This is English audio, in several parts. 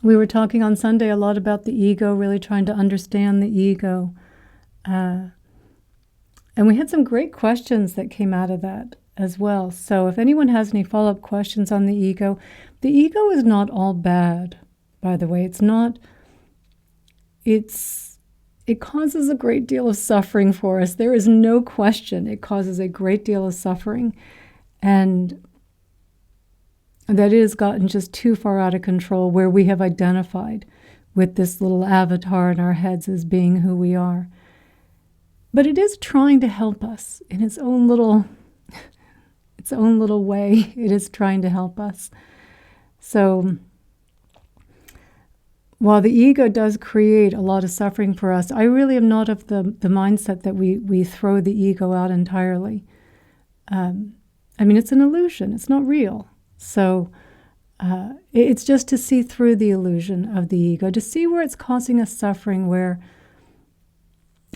We were talking on Sunday a lot about the ego, really trying to understand the ego. And we had some great questions that came out of that as well. So if anyone has any follow-up questions on the ego is not all bad, by the way. It causes a great deal of suffering for us. There is no question it causes a great deal of suffering. And that it has gotten just too far out of control, where we have identified with this little avatar in our heads as being who we are. But it is trying to help us in its own little way. It is trying to help us. So while the ego does create a lot of suffering for us, I really am not of the mindset that we throw the ego out entirely. It's an illusion. It's not real. So it's just to see through the illusion of the ego, to see where it's causing us suffering, where,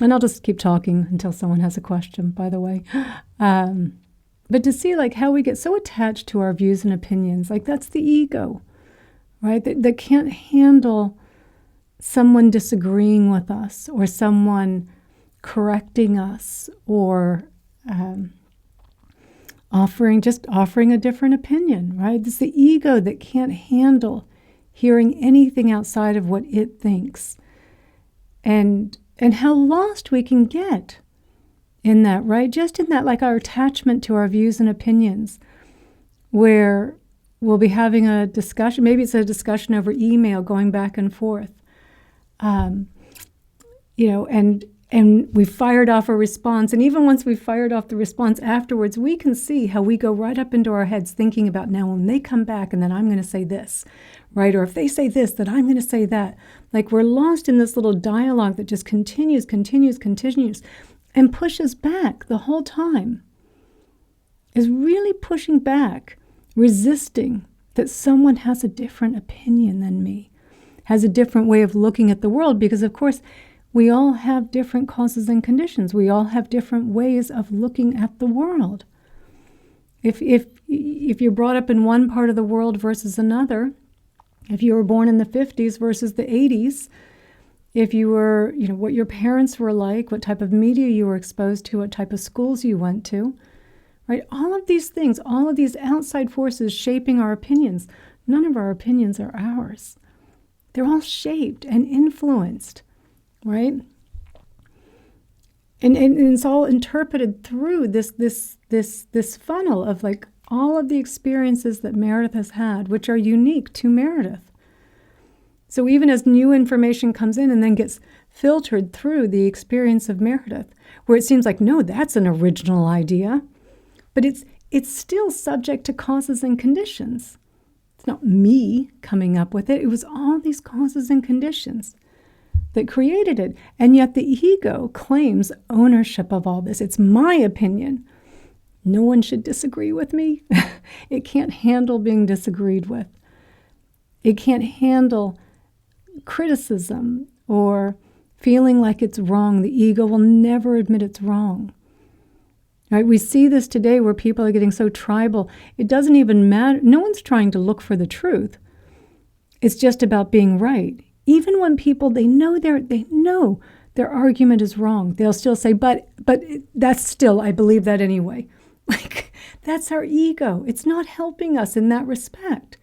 and I'll just keep talking until someone has a question, by the way, but to see like how we get so attached to our views and opinions, like that's the ego, right? That can't handle someone disagreeing with us or someone correcting us or offering a different opinion, right? It's the ego that can't handle hearing anything outside of what it thinks. And how lost we can get in that, right? Just in that, like our attachment to our views and opinions, where we'll be having a discussion, maybe it's a discussion over email going back and forth, and we fired off a response. And even once we fired off the response afterwards, we can see how we go right up into our heads thinking about, now when they come back and then I'm going to say this, right? Or if they say this, then I'm going to say that. Like we're lost in this little dialogue that just continues, and pushes back the whole time. Is really pushing back, resisting that someone has a different opinion than me, has a different way of looking at the world, because of course, we all have different causes and conditions. We all have different ways of looking at the world. If you're brought up in one part of the world versus another, if you were born in the 50s versus the 80s, if you were, what your parents were like, what type of media you were exposed to, what type of schools you went to, right? All of these things, all of these outside forces shaping our opinions, none of our opinions are ours. They're all shaped and influenced, right? And it's all interpreted through this funnel of like all of the experiences that Meredith has had, which are unique to Meredith. So even as new information comes in and then gets filtered through the experience of Meredith, where it seems like, no, that's an original idea, but it's still subject to causes and conditions. It's not me coming up with it. It was all these causes and conditions that created it. And yet the ego claims ownership of all this. It's my opinion. No one should disagree with me. It can't handle being disagreed with. It can't handle criticism or feeling like it's wrong. The ego will never admit it's wrong. Right? We see this today where people are getting so tribal. It doesn't even matter. No one's trying to look for the truth. It's just about being right. Even when people, they know their argument is wrong, they'll still say, but that's still, I believe that anyway. Like, that's our ego. It's not helping us in that respect.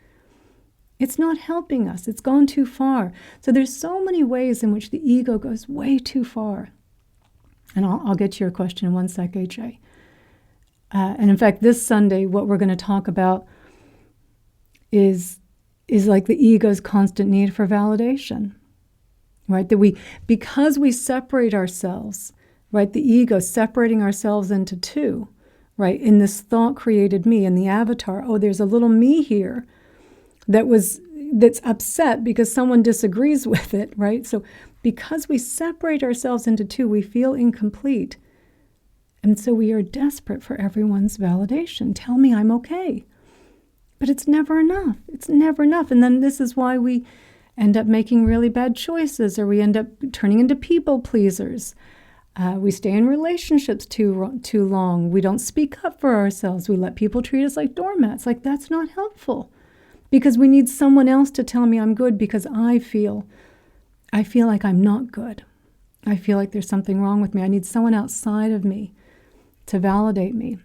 It's not helping us. It's gone too far. So there's so many ways in which the ego goes way too far. And I'll get to your question in one sec, AJ. And in fact, this Sunday, what we're going to talk about is like the ego's constant need for validation, right? That because we separate ourselves, right? The ego separating ourselves into two, right? In this thought created me and the avatar. Oh, there's a little me here that's upset because someone disagrees with it, right? So because we separate ourselves into two, we feel incomplete. And so we are desperate for everyone's validation. Tell me I'm okay. But it's never enough. It's never enough. And then this is why we end up making really bad choices, or we end up turning into people pleasers. We stay in relationships too long. We don't speak up for ourselves. We let people treat us like doormats. Like, that's not helpful. because we need someone else to tell me I'm good, because I feel like I'm not good. I feel like there's something wrong with me. I need someone outside of me to validate me.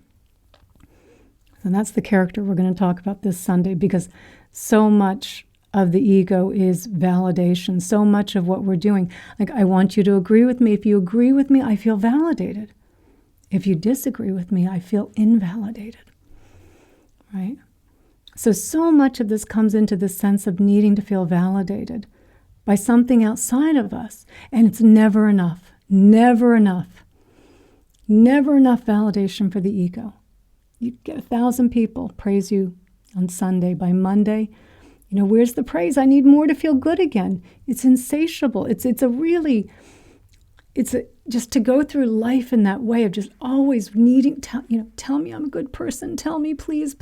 And that's the character we're going to talk about this Sunday, because so much of the ego is validation. So much of what we're doing, like, I want you to agree with me. If you agree with me, I feel validated. If you disagree with me, I feel invalidated, right? So much of this comes into this sense of needing to feel validated by something outside of us. And it's never enough, never enough, never enough validation for the ego. You get 1,000 people praise you on Sunday. By Monday, where's the praise? I need more to feel good again. It's insatiable. It's just to go through life in that way of just always needing, tell me I'm a good person. Tell me, please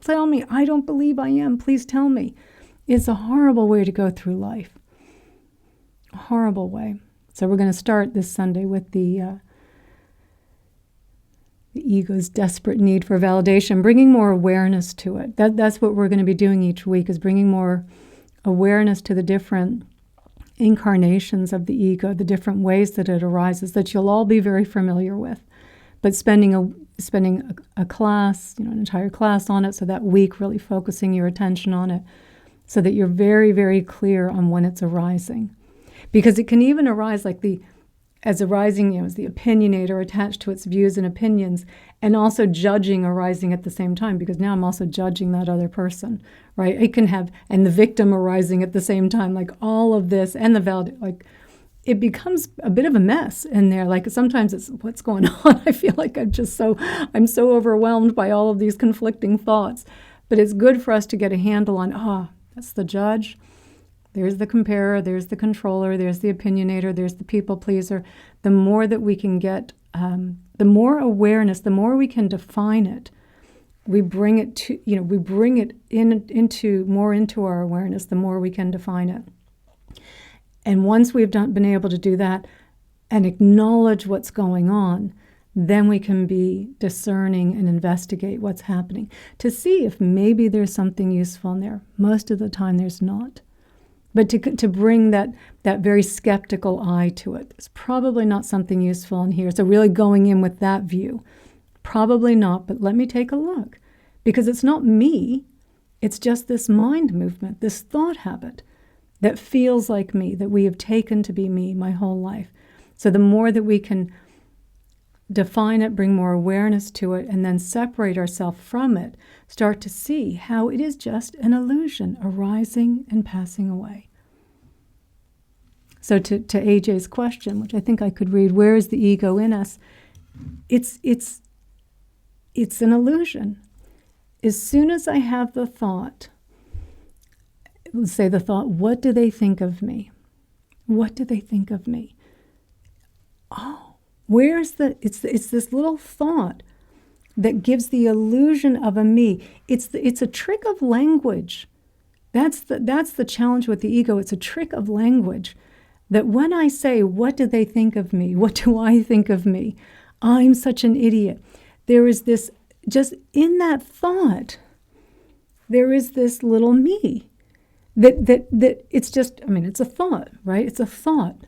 tell me. I don't believe I am. Please tell me. It's a horrible way to go through life. A horrible way. So we're going to start this Sunday with the ego's desperate need for validation, bringing more awareness to it. That's what we're going to be doing each week, is bringing more awareness to the different incarnations of the ego, the different ways that it arises, that you'll all be very familiar with. But spending a class, an entire class on it, so that week really focusing your attention on it, so that you're very, very clear on when it's arising. Because it can even arise as the opinionator attached to its views and opinions, and also judging arising at the same time, because now I'm also judging that other person, right? It can have, and the victim arising at the same time, like all of this, and it becomes a bit of a mess in there. Like sometimes it's, what's going on? I feel like I'm so overwhelmed by all of these conflicting thoughts. But it's good for us to get a handle on, that's the judge. There's the comparer, there's the controller, there's the opinionator, there's the people pleaser. The more that we can get, the more awareness, the more we can define it. We bring it to, we bring it into our awareness, the more we can define it. And once we've been able to do that and acknowledge what's going on, then we can be discerning and investigate what's happening to see if maybe there's something useful in there. Most of the time there's not. But to bring that very skeptical eye to it, it's probably not something useful in here. So really going in with that view, probably not, but let me take a look. Because it's not me, it's just this mind movement, this thought habit that feels like me, that we have taken to be me my whole life. So the more that we can define it, bring more awareness to it, and then separate ourselves from it, start to see how it is just an illusion arising and passing away. So to AJ's question, which I think I could read, where is the ego in us? It's an illusion. As soon as I have the thought, let's say the thought, what do they think of me? What do they think of me? It's this little thought that gives the illusion of a me. It's a trick of language. That's the challenge with the ego. It's a trick of language. That when I say, what do they think of me? What do I think of me? I'm such an idiot. There is this, just in that thought, there is this little me. That it's just, it's a thought, right? It's a thought.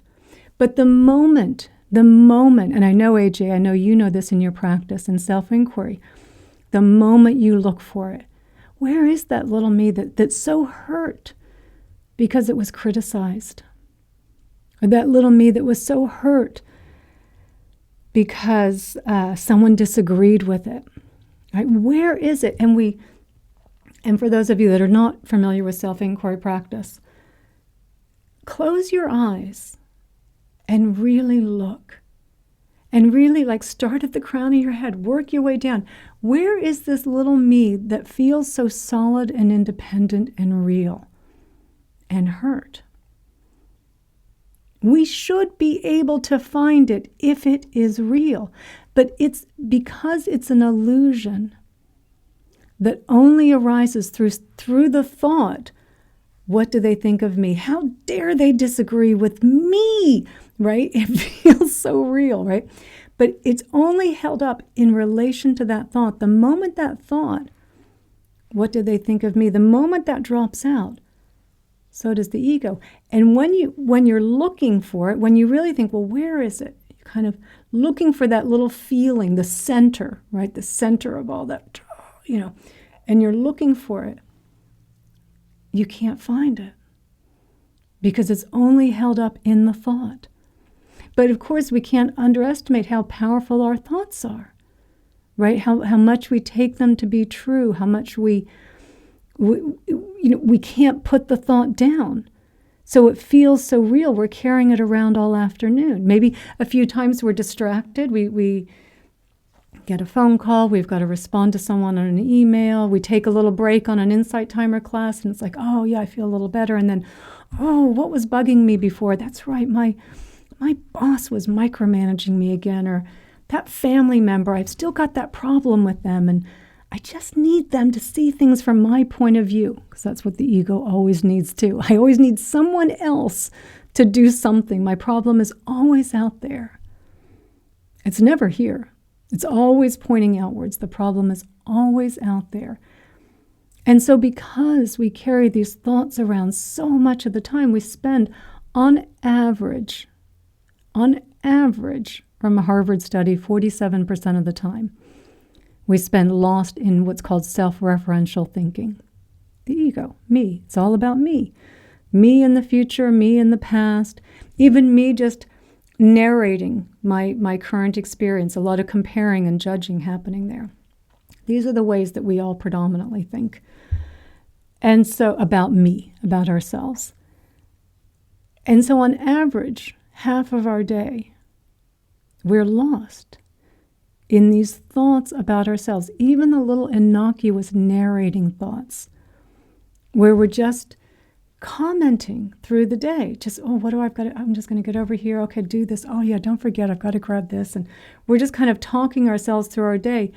But the moment, and I know, AJ, I know you know this in your practice in self-inquiry, the moment you look for it, where is that little me that's so hurt because it was criticized? Or that little me that was so hurt because someone disagreed with it? Right? Where is it? And for those of you that are not familiar with self-inquiry practice, close your eyes and really look. And really start at the crown of your head, work your way down. Where is this little me that feels so solid and independent and real and hurt? We should be able to find it if it is real. But it's because it's an illusion that only arises through the thought, what do they think of me? How dare they disagree with me, right? It feels so real, right? But it's only held up in relation to that thought. The moment that thought What do they think of me? The moment that drops out, so does the ego. And when you're looking for it, when you really think, well, where is it? You're kind of looking for that little feeling, the center, right? The center of all that, and you're looking for it. You can't find it because it's only held up in the thought. But of course, we can't underestimate how powerful our thoughts are, right? How much we take them to be true, how much we can't put the thought down. So it feels so real. We're carrying it around all afternoon. Maybe a few times we're distracted. We get a phone call. We've got to respond to someone on an email. We take a little break on an insight timer class, and it's like, oh, yeah, I feel a little better. And then, oh, what was bugging me before? That's right, my boss was micromanaging me again, or that family member, I've still got that problem with them, and I just need them to see things from my point of view, because that's what the ego always needs too. I always need someone else to do something. My problem is always out there. It's never here. It's always pointing outwards. The problem is always out there. And so because we carry these thoughts around so much of the time, we spend on average, from a Harvard study, 47% of the time, we spend lost in what's called self-referential thinking. The ego, me. It's all about me. Me in the future, me in the past, even me just narrating my current experience, a lot of comparing and judging happening there. These are the ways that we all predominantly think. And so about me, about ourselves. And so on average, half of our day, we're lost in these thoughts about ourselves, even the little innocuous narrating thoughts, where we're just commenting through the day. Just, oh, what do I've got? I'm just going to get over here. Okay, do this. Oh, yeah, don't forget, I've got to grab this. And we're just kind of talking ourselves through our day.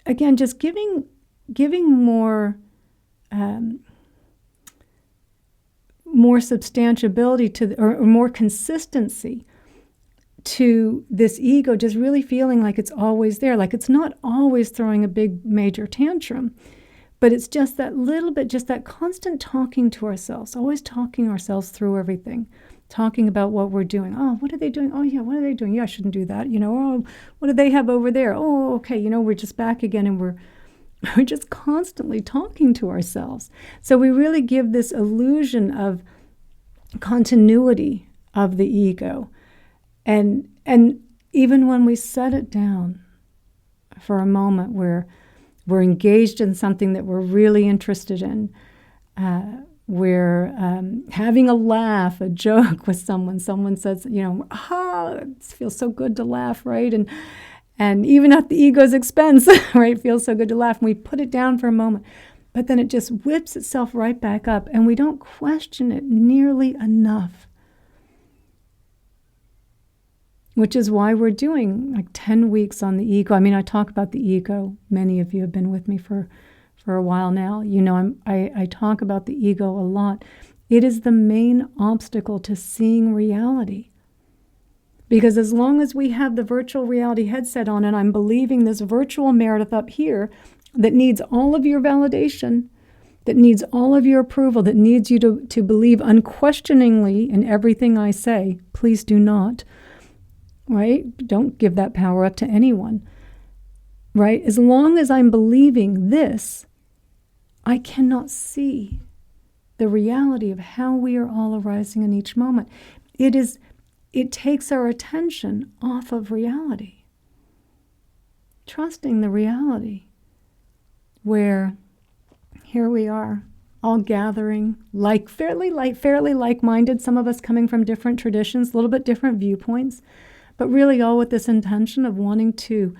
Again, just giving more substantiability to, or more consistency to this ego, just really feeling like it's always there, like it's not always throwing a big major tantrum, but it's just that little bit, just that constant talking to ourselves, always talking ourselves through everything, talking about what we're doing. Oh, what are they doing? Oh, yeah, what are they doing? Yeah, I shouldn't do that. Oh, what do they have over there? Oh, okay, we're just back again, and we're just constantly talking to ourselves. So we really give this illusion of continuity of the ego. And even when we set it down for a moment where we're engaged in something that we're really interested in, we're having a laugh, a joke with someone says, it feels so good to laugh, right? And even at the ego's expense, right, it feels so good to laugh. And we put it down for a moment, but then it just whips itself right back up, and we don't question it nearly enough. Which is why we're doing like 10 weeks on the ego. I mean, I talk about the ego. Many of you have been with me for a while now. I talk about the ego a lot. It is the main obstacle to seeing reality. Because as long as we have the virtual reality headset on, and I'm believing this virtual Meredith up here that needs all of your validation, that needs all of your approval, that needs you to believe unquestioningly in everything I say, please do not. Right? Don't give that power up to anyone. Right? As long as I'm believing this, I cannot see the reality of how we are all arising in each moment. It takes our attention off of reality. Trusting the reality where here we are, all gathering, fairly like-minded, some of us coming from different traditions, a little bit different viewpoints, but really all with this intention of wanting to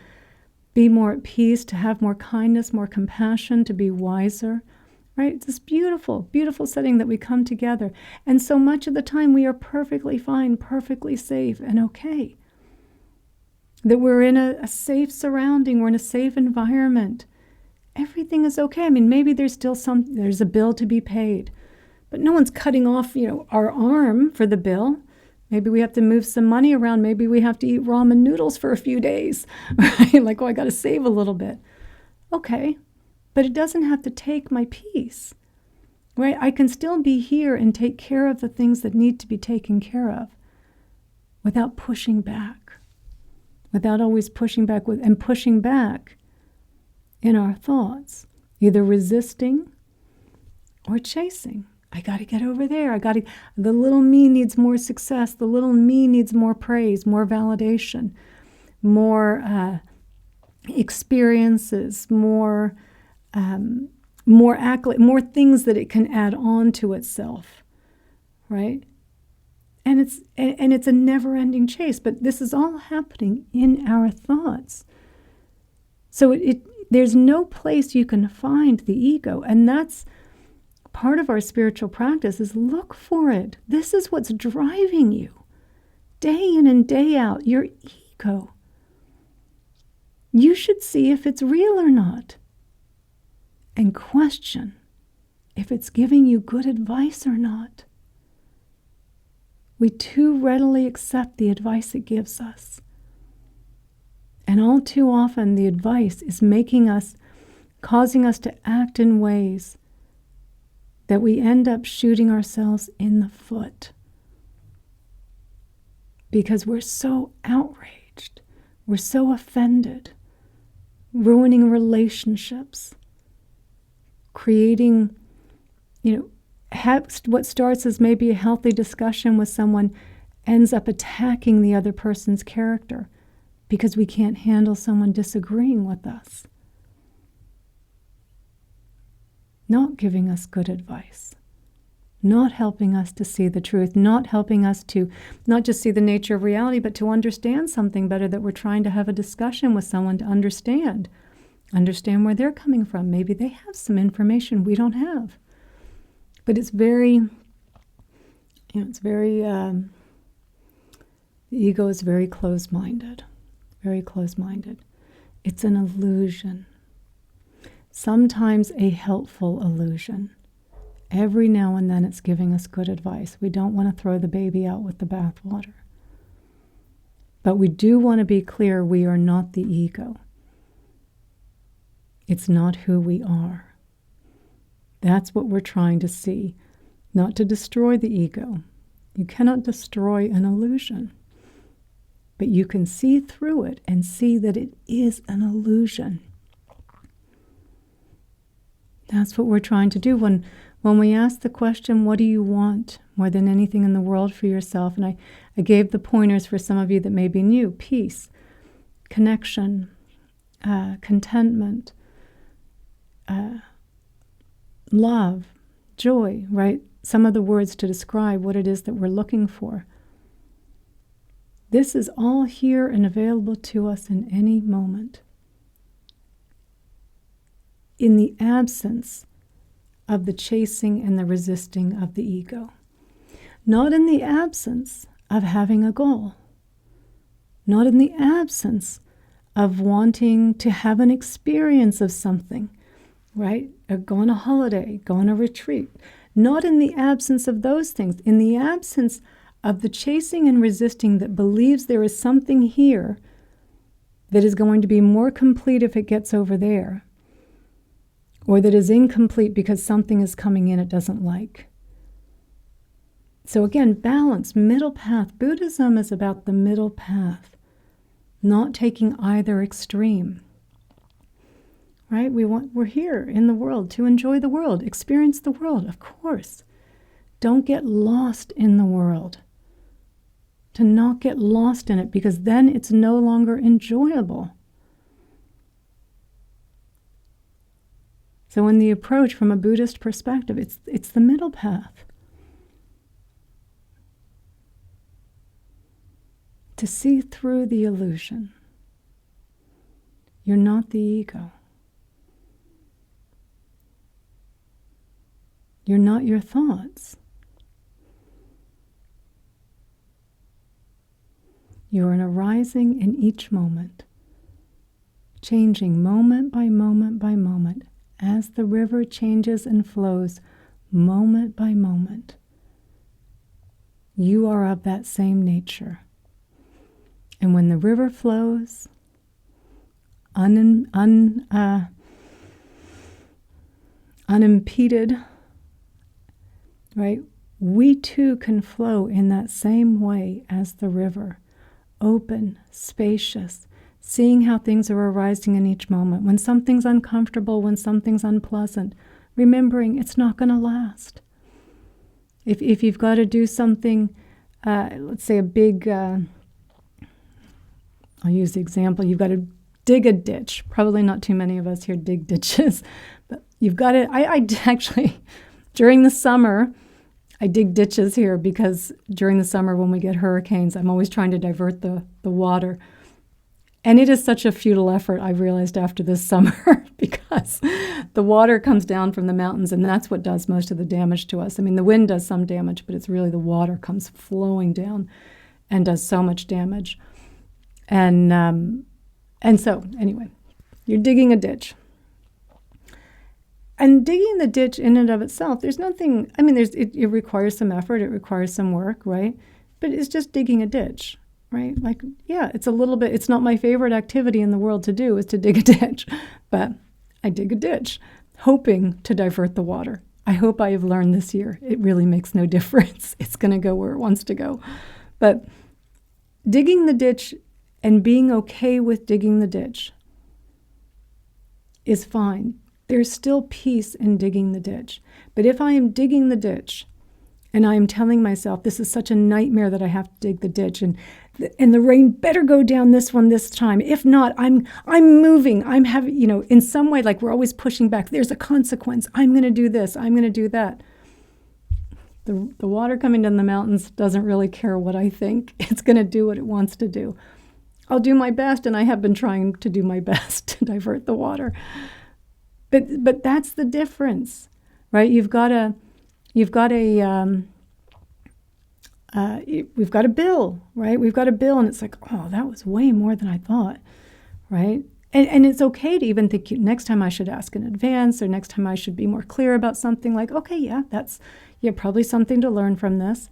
be more at peace, to have more kindness, more compassion, to be wiser, right? It's this beautiful, beautiful setting that we come together. And so much of the time we are perfectly fine, perfectly safe and okay. That we're in a safe surrounding, we're in a safe environment. Everything is okay. I mean, maybe there's a bill to be paid, but no one's cutting off, our arm for the bill. Maybe we have to move some money around. Maybe we have to eat ramen noodles for a few days, right? Like, I got to save a little bit. Okay, but it doesn't have to take my peace, right? I can still be here and take care of the things that need to be taken care of without pushing back, without always pushing back and pushing back in our thoughts, either resisting or chasing. I got to get over there. The little me needs more success. The little me needs more praise, more validation, more experiences, more accolade, more things that it can add on to itself, right? And it's a never-ending chase. But this is all happening in our thoughts. So there's no place you can find the ego, and that's part of our spiritual practice, is look for it. This is what's driving you day in and day out, your ego. You should see if it's real or not, and question if it's giving you good advice or not. We too readily accept the advice it gives us. And all too often the advice is causing us to act in ways that we end up shooting ourselves in the foot because we're so outraged, we're so offended, ruining relationships, creating, what starts as maybe a healthy discussion with someone ends up attacking the other person's character because we can't handle someone disagreeing with us. Not giving us good advice, not helping us to see the truth, not helping us to not just see the nature of reality, but to understand something better, that we're trying to have a discussion with someone to understand where they're coming from. Maybe they have some information we don't have. But it's the ego is very closed-minded, very closed-minded. It's an illusion. Sometimes a helpful illusion. Every now and then it's giving us good advice. We don't want to throw the baby out with the bathwater. But we do want to be clear we are not the ego. It's not who we are. That's what we're trying to see, not to destroy the ego. You cannot destroy an illusion, but you can see through it and see that it is an illusion. That's what we're trying to do when we ask the question, what do you want more than anything in the world for yourself? And I gave the pointers for some of you that may be new: peace, connection, contentment, love, joy, right? Some of the words to describe what it is that we're looking for. This is all here and available to us in any moment, in the absence of the chasing and the resisting of the ego. Not in the absence of having a goal. Not in the absence of wanting to have an experience of something, right? Or go on a holiday, go on a retreat. Not in the absence of those things. In the absence of the chasing and resisting that believes there is something here that is going to be more complete if it gets over there, or that is incomplete because something is coming in it doesn't like. So again, balance, middle path. Buddhism is about the middle path, not taking either extreme. Right? We're here in the world to enjoy the world, experience the world, of course. Don't get lost in the world. To not get lost in it, because then it's no longer enjoyable. So in the approach from a Buddhist perspective, it's the middle path. To see through the illusion. You're not the ego. You're not your thoughts. You're an arising in each moment, changing moment by moment by moment, as the river changes and flows moment by moment. You are of that same nature. And when the river flows, unimpeded, right? We too can flow in that same way as the river, open, spacious, seeing how things are arising in each moment. When something's uncomfortable, when something's unpleasant, remembering it's not going to last. If you've got to do something, let's say a big, I'll use the example, you've got to dig a ditch. Probably not too many of us here dig ditches, but you've got to, I actually, during the summer, I dig ditches here because during the summer when we get hurricanes, I'm always trying to divert the water. And it is such a futile effort, I've realized after this summer, because the water comes down from the mountains, and that's what does most of the damage to us. I mean, the wind does some damage, but it's really the water comes flowing down and does so much damage. And so, anyway, you're digging a ditch. And digging the ditch in and of itself, there's nothing, I mean, it requires some effort, it requires some work, right? But it's just digging a ditch. Right? Like, yeah, it's a little bit, it's not my favorite activity in the world to do is to dig a ditch, but I dig a ditch, hoping to divert the water. I hope I have learned this year. It really makes no difference. It's going to go where it wants to go. But digging the ditch and being okay with digging the ditch is fine. There's still peace in digging the ditch. But if I am digging the ditch and I am telling myself, this is such a nightmare that I have to dig the ditch, and the rain better go down this one this time. If not, I'm moving. I'm having, in some way, like we're always pushing back. There's a consequence. I'm going to do this. I'm going to do that. The water coming down the mountains doesn't really care what I think. It's going to do what it wants to do. I'll do my best, and I have been trying to do my best to divert the water. But that's the difference, right? We've got a bill, right? We've got a bill, and it's like, oh, that was way more than I thought, right? And it's okay to even think next time I should ask in advance, or next time I should be more clear about something. Like, okay, yeah, that's probably something to learn from this.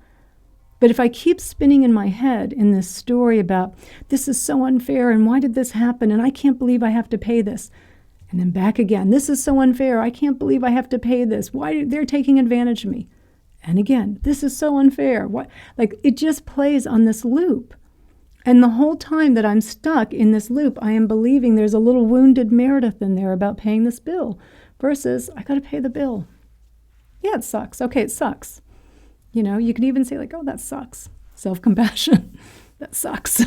But if I keep spinning in my head in this story about this is so unfair, and why did this happen, and I can't believe I have to pay this, and then back again, this is so unfair, I can't believe I have to pay this, why they're taking advantage of me. And again, this is so unfair. Like, it just plays on this loop. And the whole time that I'm stuck in this loop, I am believing there's a little wounded Meredith in there about paying this bill versus I got to pay the bill. Yeah, it sucks. Okay, it sucks. You can even say like, oh, that sucks. Self-compassion. That sucks.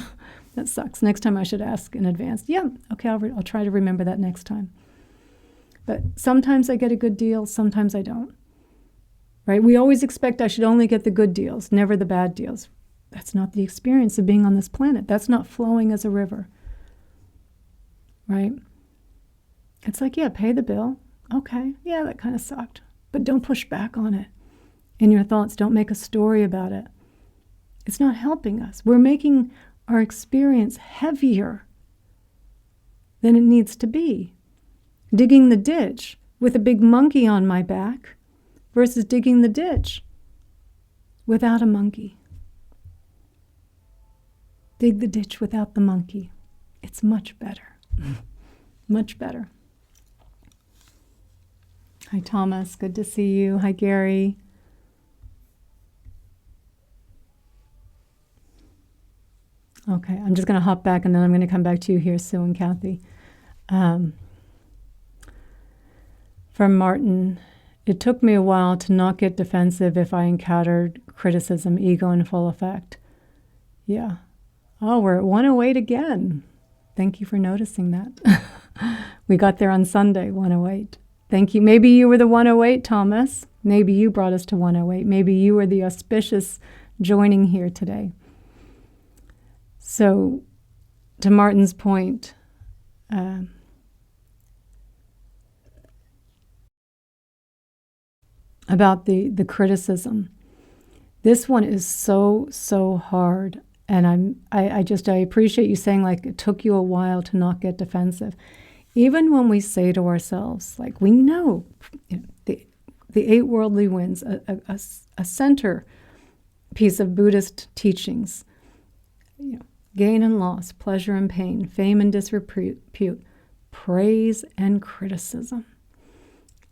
That sucks. Next time I should ask in advance. Yeah, okay, I'll try to remember that next time. But sometimes I get a good deal, sometimes I don't. Right? We always expect I should only get the good deals, never the bad deals. That's not the experience of being on this planet. That's not flowing as a river. Right? It's like, yeah, pay the bill. Okay, yeah, that kind of sucked. But don't push back on it. In your thoughts, don't make a story about it. It's not helping us. We're making our experience heavier than it needs to be. Digging the ditch with a big monkey on my back versus digging the ditch without a monkey. Dig the ditch without the monkey. It's much better. Much better. Hi, Thomas. Good to see you. Hi, Gary. Okay, I'm just going to hop back, and then I'm going to come back to you here, Sue and Kathy. From Martin, it took me a while to not get defensive if I encountered criticism, ego in full effect. Yeah. Oh, we're at 108 again. Thank you for noticing that. We got there on Sunday, 108. Thank you. Maybe you were the 108, Thomas. Maybe you brought us to 108. Maybe you were the auspicious joining here today. So, to Martin's point, about the criticism, this one is so hard, and I appreciate you saying, like, it took you a while to not get defensive. Even when we say to ourselves, like, we know, the eight worldly winds, a center piece of Buddhist teachings, gain and loss, pleasure and pain, fame and disrepute, praise and criticism.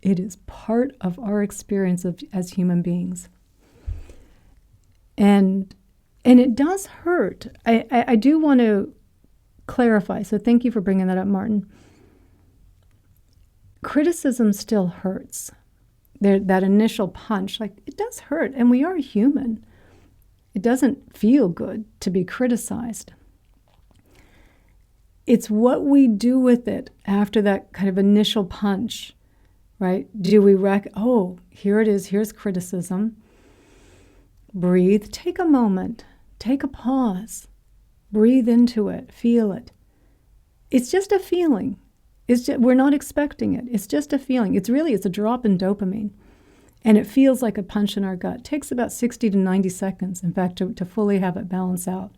It is part of our experience as human beings. And it does hurt. I do want to clarify, so thank you for bringing that up, Martin. Criticism still hurts. That initial punch, like, it does hurt, and we are human. It doesn't feel good to be criticized. It's what we do with it after that kind of initial punch, right? Do we oh, here it is, here's criticism. Breathe, take a moment, take a pause, breathe into it, feel it. It's just a feeling. We're not expecting it. It's just a feeling. It's a drop in dopamine. And it feels like a punch in our gut. It takes about 60 to 90 seconds, in fact, to fully have it balance out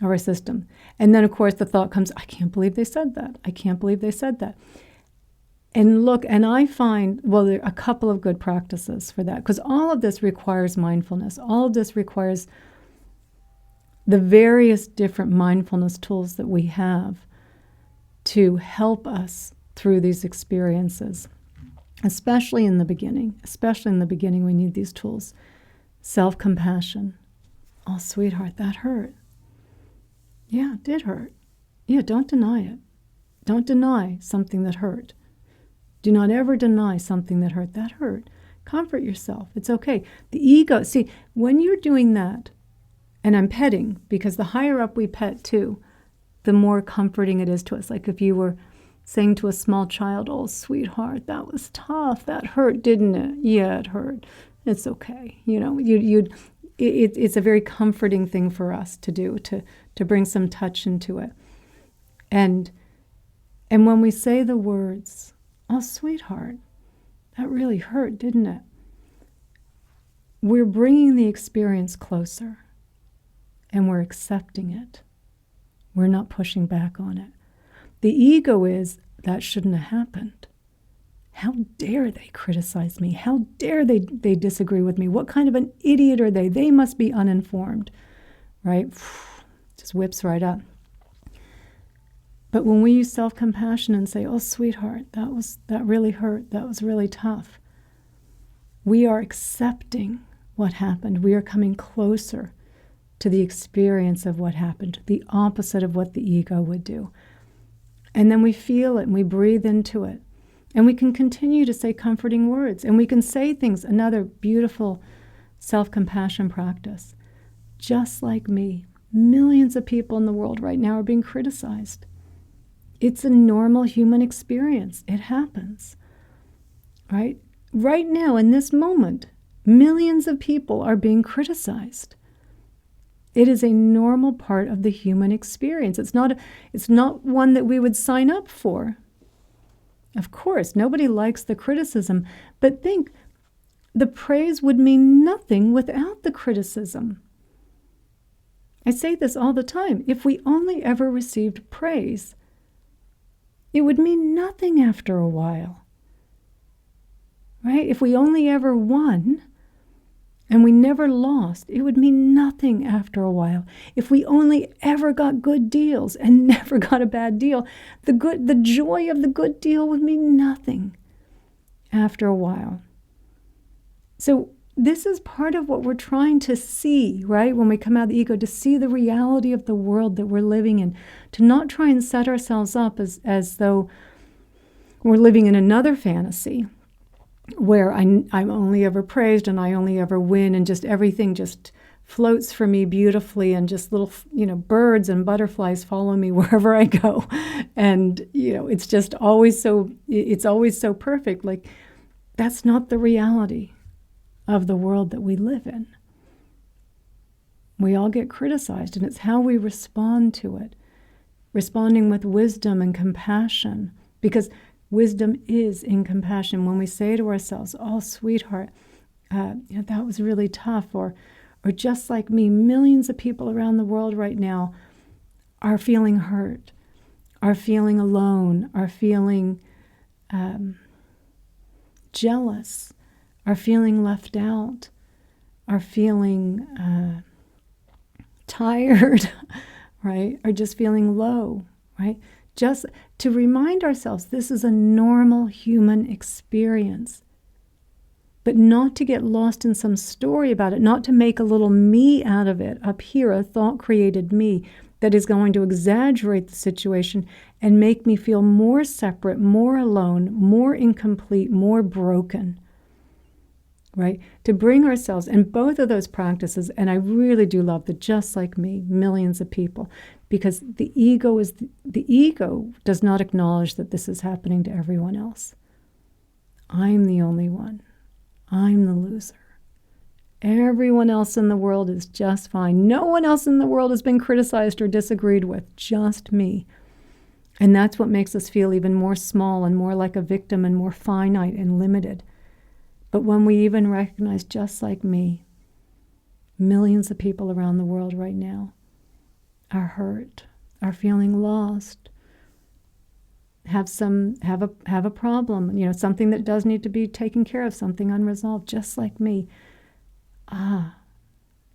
our system. And then, of course, the thought comes, I can't believe they said that. I can't believe they said that. And look, and I find, well, there are a couple of good practices for that, because all of this requires mindfulness. All of this requires the various different mindfulness tools that we have to help us through these experiences, especially in the beginning. Especially in the beginning, we need these tools. Self-compassion. Oh, sweetheart, that hurt. Yeah, it did hurt. Yeah, don't deny it. Don't deny something that hurt. Do not ever deny something that hurt. That hurt. Comfort yourself. It's okay. The ego, see, when you're doing that, and I'm petting, because the higher up we pet too, the more comforting it is to us. Like if you were saying to a small child, oh, sweetheart, that was tough. That hurt, didn't it? Yeah, it hurt. It's okay. You know, it's a very comforting thing for us to do, to bring some touch into it. And when we say the words, oh, sweetheart, that really hurt, didn't it? We're bringing the experience closer, and we're accepting it. We're not pushing back on it. The ego is, that shouldn't have happened. How dare they criticize me? How dare they disagree with me? What kind of an idiot are they? They must be uninformed, right? Just whips right up. But when we use self-compassion and say, oh, sweetheart, that really hurt, that was really tough, we are accepting what happened. We are coming closer to the experience of what happened, the opposite of what the ego would do. And then we feel it and we breathe into it. And we can continue to say comforting words. And we can say things, another beautiful self-compassion practice. Just like me, millions of people in the world right now are being criticized. It's a normal human experience. It happens, right? Right now, in this moment, millions of people are being criticized. It is a normal part of the human experience. It's not one that we would sign up for. Of course, nobody likes the criticism, but think, the praise would mean nothing without the criticism. I say this all the time. If we only ever received praise, it would mean nothing after a while, right? If we only ever won and we never lost, it would mean nothing after a while. If we only ever got good deals and never got a bad deal, the joy of the good deal would mean nothing after a while. So this is part of what we're trying to see, right? When we come out of the ego, to see the reality of the world that we're living in, to not try and set ourselves up as though we're living in another fantasy where I'm only ever praised and I only ever win and just everything just floats for me beautifully and just little, birds and butterflies follow me wherever I go. And, it's just always it's always so perfect. Like, that's not the reality of the world that we live in. We all get criticized, and it's how we respond to it. Responding with wisdom and compassion, because wisdom is in compassion. When we say to ourselves, oh, sweetheart, that was really tough, or just like me, millions of people around the world right now are feeling hurt, are feeling alone, are feeling jealous, are feeling left out, are feeling tired, right? Are just feeling low, right? Just to remind ourselves this is a normal human experience. But not to get lost in some story about it, not to make a little me out of it up here, a thought-created me that is going to exaggerate the situation and make me feel more separate, more alone, more incomplete, more broken, right? To bring ourselves, and both of those practices, and I really do love the just like me, millions of people, because the ego does not acknowledge that this is happening to everyone else. I'm the only one. I'm the loser. Everyone else in the world is just fine. No one else in the world has been criticized or disagreed with, just me. And that's what makes us feel even more small and more like a victim and more finite and limited. But when we even recognize, just like me, millions of people around the world right now are hurt, are feeling lost, have a problem, something that does need to be taken care of, something unresolved, just like me.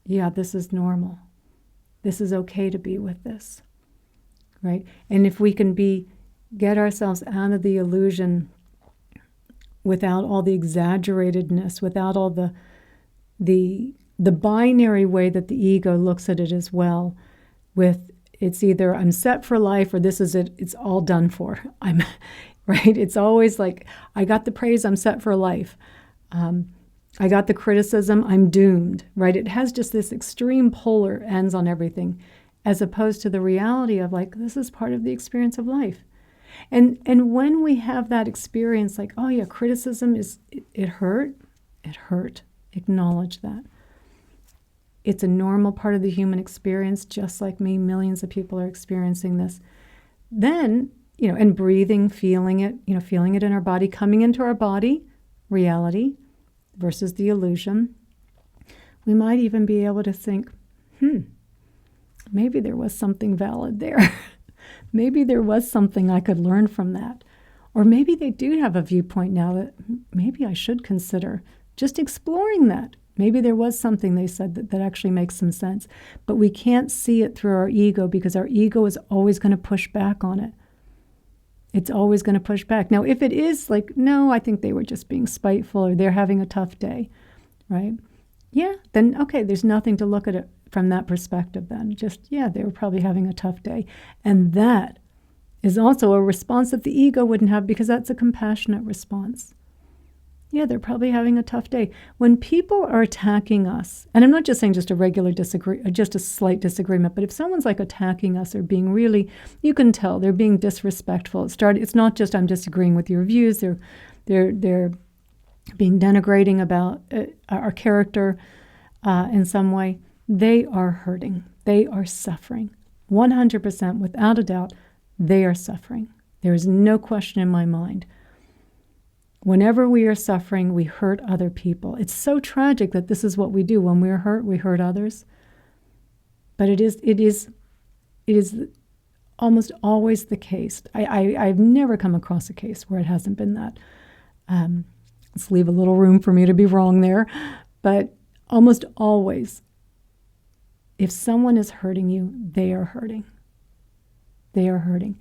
Yeah, this is normal. This is okay to be with this, right? And if we can get ourselves out of the illusion without all the exaggeratedness, without all the binary way that the ego looks at it as well, with it's either I'm set for life or this is it, it's all done for. Right? It's always like, I got the praise, I'm set for life. I got the criticism, I'm doomed, right? It has just this extreme polar ends on everything, as opposed to the reality of like, this is part of the experience of life. And when we have that experience, like, oh yeah, criticism it hurt, acknowledge that. It's a normal part of the human experience, just like me, millions of people are experiencing this. Then, and breathing, feeling it in our body, coming into our body, reality versus the illusion. We might even be able to think, maybe there was something valid there. Maybe there was something I could learn from that. Or maybe they do have a viewpoint now that maybe I should consider just exploring that. Maybe there was something they said that actually makes some sense. But we can't see it through our ego because our ego is always going to push back on it. It's always going to push back. Now, if it is like, no, I think they were just being spiteful or they're having a tough day, right? Yeah, then, okay, there's nothing to look at it from that perspective then. Just, yeah, they were probably having a tough day. And that is also a response that the ego wouldn't have because that's a compassionate response. Yeah, they're probably having a tough day. When people are attacking us, and I'm not just saying just just a slight disagreement, but if someone's like attacking us or being really, you can tell they're being disrespectful. It's not just I'm disagreeing with your views. They're being denigrating about our character in some way. They are hurting. They are suffering. 100%, without a doubt, they are suffering. There is no question in my mind. Whenever we are suffering, we hurt other people. It's so tragic that this is what we do. When we're hurt, we hurt others. But it is almost always the case. I've never come across a case where it hasn't been that. Let's leave a little room for me to be wrong there. But almost always, if someone is hurting you, they are hurting. They are hurting.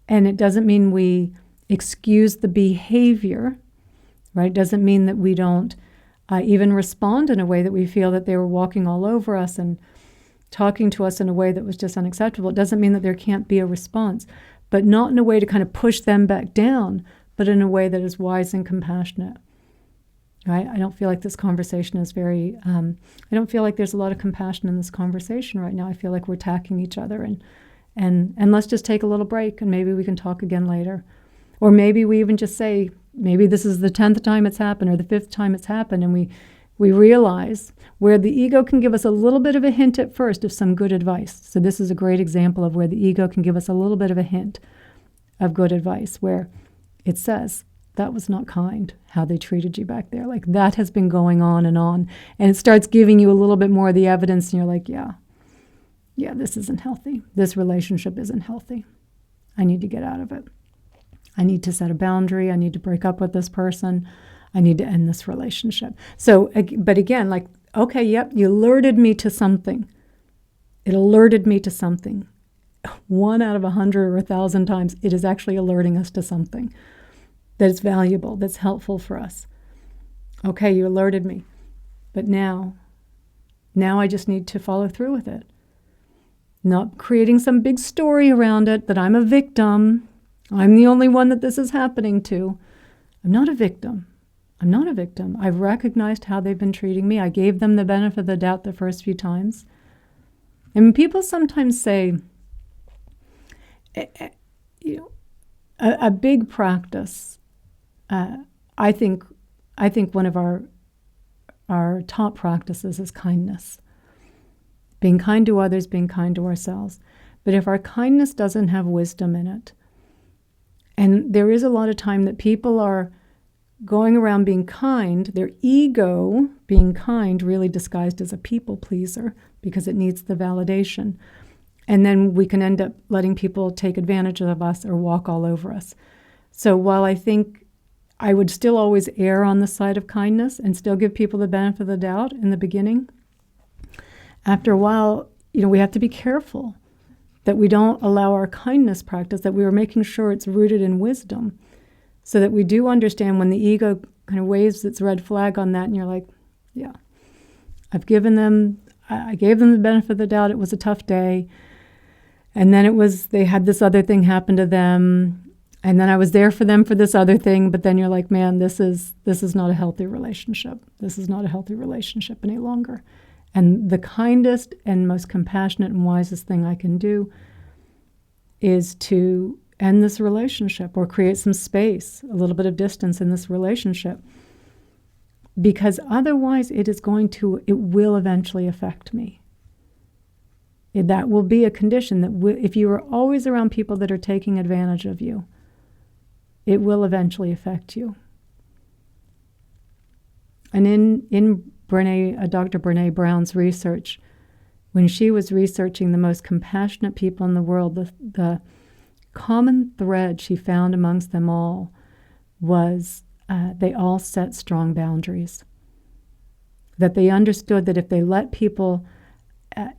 And it doesn't mean we excuse the behavior, right? It doesn't mean that we don't even respond in a way that we feel that they were walking all over us and talking to us in a way that was just unacceptable. It doesn't mean that there can't be a response, but not in a way to kind of push them back down, but in a way that is wise and compassionate. Right? I don't feel like this conversation is very, I don't feel like there's a lot of compassion in this conversation right now. I feel like we're attacking each other and let's just take a little break and maybe we can talk again later. Or maybe we even just say, maybe this is the 10th time it's happened or the 5th time it's happened, and we realize where the ego can give us a little bit of a hint at first of some good advice. So this is a great example of where the ego can give us a little bit of a hint of good advice, where it says, that was not kind, how they treated you back there. Like that has been going on. And it starts giving you a little bit more of the evidence, and you're like, yeah, this isn't healthy. This relationship isn't healthy. I need to get out of it. I need to set a boundary. I need to break up with this person. I need to end this relationship. So, but again, like, okay, yep, you alerted me to something. It alerted me to something. 1 out of 100 or 1,000 times, it is actually alerting us to something that is valuable, that's helpful for us. Okay, you alerted me, but now I just need to follow through with it. Not creating some big story around it that I'm a victim. I'm the only one that this is happening to. I'm not a victim. I'm not a victim. I've recognized how they've been treating me. I gave them the benefit of the doubt the first few times. And people sometimes say, a big practice. I think one of our top practices is kindness. Being kind to others, being kind to ourselves. But if our kindness doesn't have wisdom in it, and there is a lot of time that people are going around being kind, their ego being kind, really disguised as a people pleaser because it needs the validation. And then we can end up letting people take advantage of us or walk all over us. So while I think I would still always err on the side of kindness and still give people the benefit of the doubt in the beginning, after a while, we have to be careful that we don't allow our kindness practice, that we are making sure it's rooted in wisdom, so that we do understand when the ego kind of waves its red flag on that, and you're like, yeah, I gave them the benefit of the doubt. It was a tough day. And then they had this other thing happen to them. And then I was there for them for this other thing. But then you're like, man, this is not a healthy relationship. This is not a healthy relationship any longer. And the kindest and most compassionate and wisest thing I can do is to end this relationship or create some space, a little bit of distance in this relationship. Because otherwise it will eventually affect me. That will be a condition that if you are always around people that are taking advantage of you, it will eventually affect you. And in Dr. Brene Brown's research, when she was researching the most compassionate people in the world, the common thread she found amongst them all was they all set strong boundaries. That they understood that if they let people,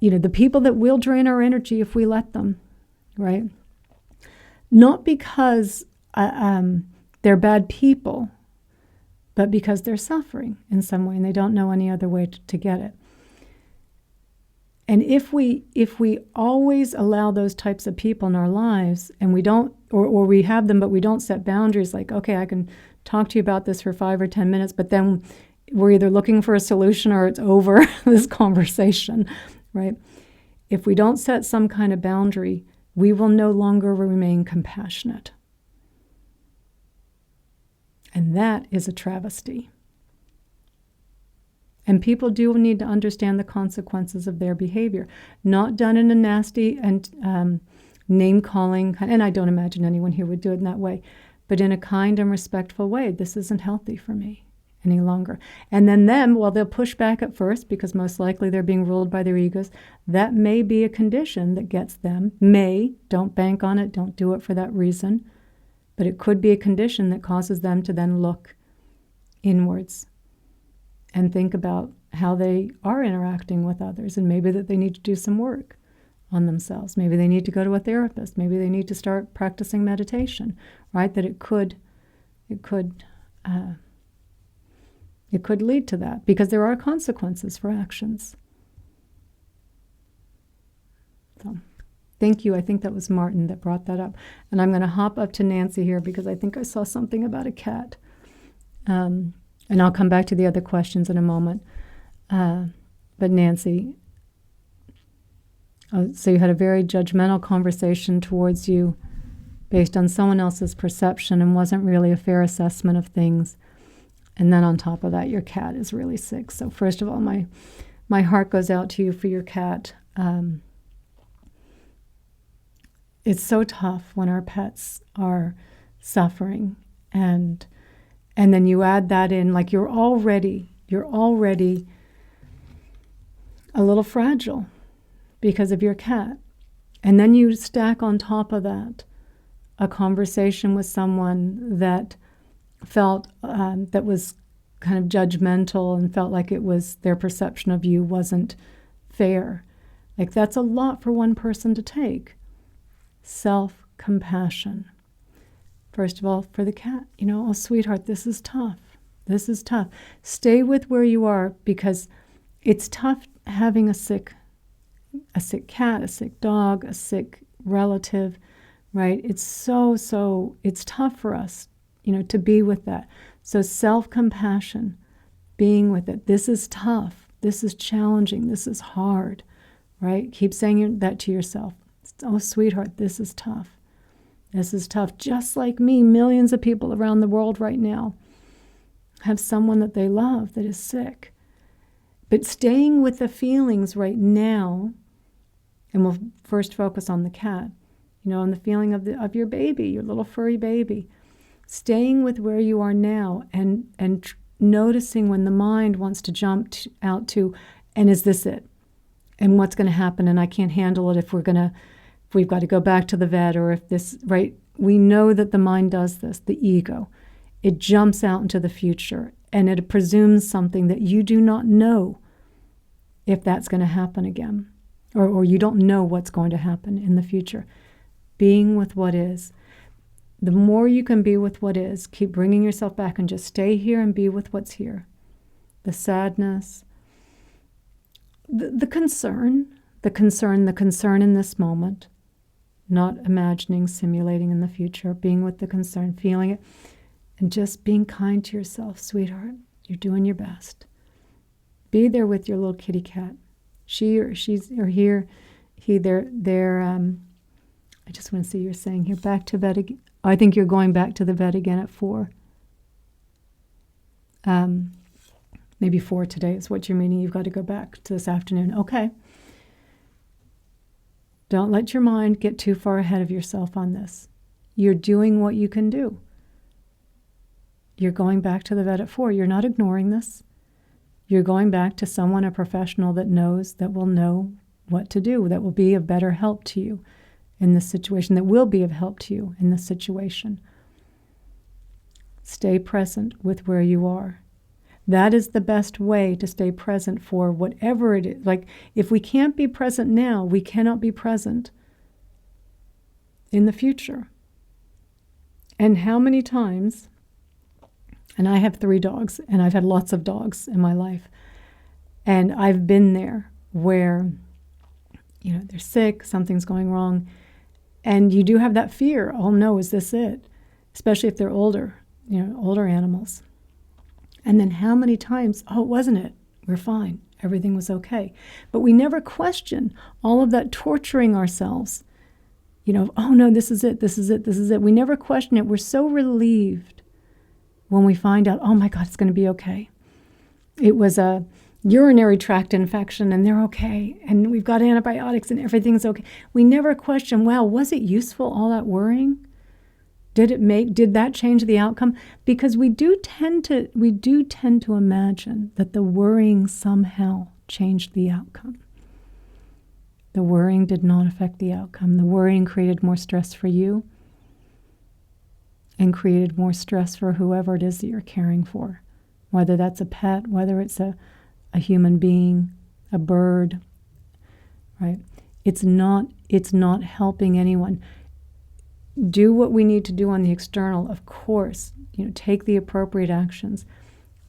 the people that will drain our energy if we let them, right? Not because they're bad people, but because they're suffering in some way and they don't know any other way to get it. And if we always allow those types of people in our lives and we don't, or we have them but we don't set boundaries, like, okay, I can talk to you about this for 5 or 10 minutes, but then we're either looking for a solution or it's over, this conversation, right? If we don't set some kind of boundary, we will no longer remain compassionate. And that is a travesty. And people do need to understand the consequences of their behavior. Not done in a nasty and name-calling, and I don't imagine anyone here would do it in that way, but in a kind and respectful way. This isn't healthy for me any longer. And then they'll push back at first because most likely they're being ruled by their egos. That may be a condition that gets them, don't bank on it, don't do it for that reason, but it could be a condition that causes them to then look inwards and think about how they are interacting with others, and maybe that they need to do some work on themselves. Maybe they need to go to a therapist. Maybe they need to start practicing meditation, right? That it could lead to that because there are consequences for actions. So, thank you. I think that was Martin that brought that up. And I'm going to hop up to Nancy here because I think I saw something about a cat. And I'll come back to the other questions in a moment. But Nancy, so you had a very judgmental conversation towards you based on someone else's perception and wasn't really a fair assessment of things. And then on top of that, your cat is really sick. So first of all, my heart goes out to you for your cat. It's so tough when our pets are suffering, and then you add that in, like you're already a little fragile because of your cat. And then you stack on top of that a conversation with someone that felt that was kind of judgmental and felt like it was their perception of you wasn't fair. Like that's a lot for one person to take. self-compassion. First of all, for the cat, oh, sweetheart, this is tough. This is tough. Stay with where you are, because it's tough having a sick cat, a sick dog, a sick relative, right? It's it's tough for us, to be with that. So self-compassion, being with it. This is tough. This is challenging. This is hard, right? Keep saying that to yourself. Oh, sweetheart, this is tough. This is tough. Just like me, millions of people around the world right now have someone that they love that is sick. But staying with the feelings right now, and we'll first focus on the cat, and the feeling of your baby, your little furry baby. Staying with where you are now and noticing when the mind wants to jump out to, and is this it? And what's going to happen? And I can't handle it if we've got to go back to the vet, or if this, right? We know that the mind does this, the ego. It jumps out into the future, and it presumes something that you do not know if that's going to happen again, or you don't know what's going to happen in the future. Being with what is. The more you can be with what is, keep bringing yourself back and just stay here and be with what's here. The sadness, the concern in this moment, not imagining, simulating in the future, being with the concern, feeling it, and just being kind to yourself. Sweetheart, you're doing your best. Be there with your little kitty cat. She or she's, or here, he, they're I just want to see you're saying here, back to vet again. I think you're going back to the vet again at 4. Maybe 4 today is what you're meaning. You've got to go back to this afternoon. Okay. Don't let your mind get too far ahead of yourself on this. You're doing what you can do. You're going back to the vet at 4. You're not ignoring this. You're going back to someone, a professional that will know what to do, that will be of better help to you in this situation, that will be of help to you in this situation. Stay present with where you are. That is the best way to stay present for whatever it is. Like, if we can't be present now, we cannot be present in the future. And how many times, and I have 3 dogs, and I've had lots of dogs in my life, and I've been there where, they're sick, something's going wrong, and you do have that fear. Oh no, is this it? Especially if they're older animals. And then how many times, oh, it wasn't it. We're fine. Everything was okay. But we never question all of that torturing ourselves. Oh no, this is it, this is it, this is it. We never question it. We're so relieved when we find out, oh my God, it's going to be okay. It was a urinary tract infection and they're okay. And we've got antibiotics and everything's okay. We never question, wow, was it useful, all that worrying? Did that change the outcome? Because we do tend to imagine that the worrying somehow changed the outcome. The worrying did not affect the outcome. The worrying created more stress for you and created more stress for whoever it is that you're caring for, whether that's a pet, whether it's a human being, a bird, right? It's not helping anyone. Do what we need to do on the external, of course, take the appropriate actions.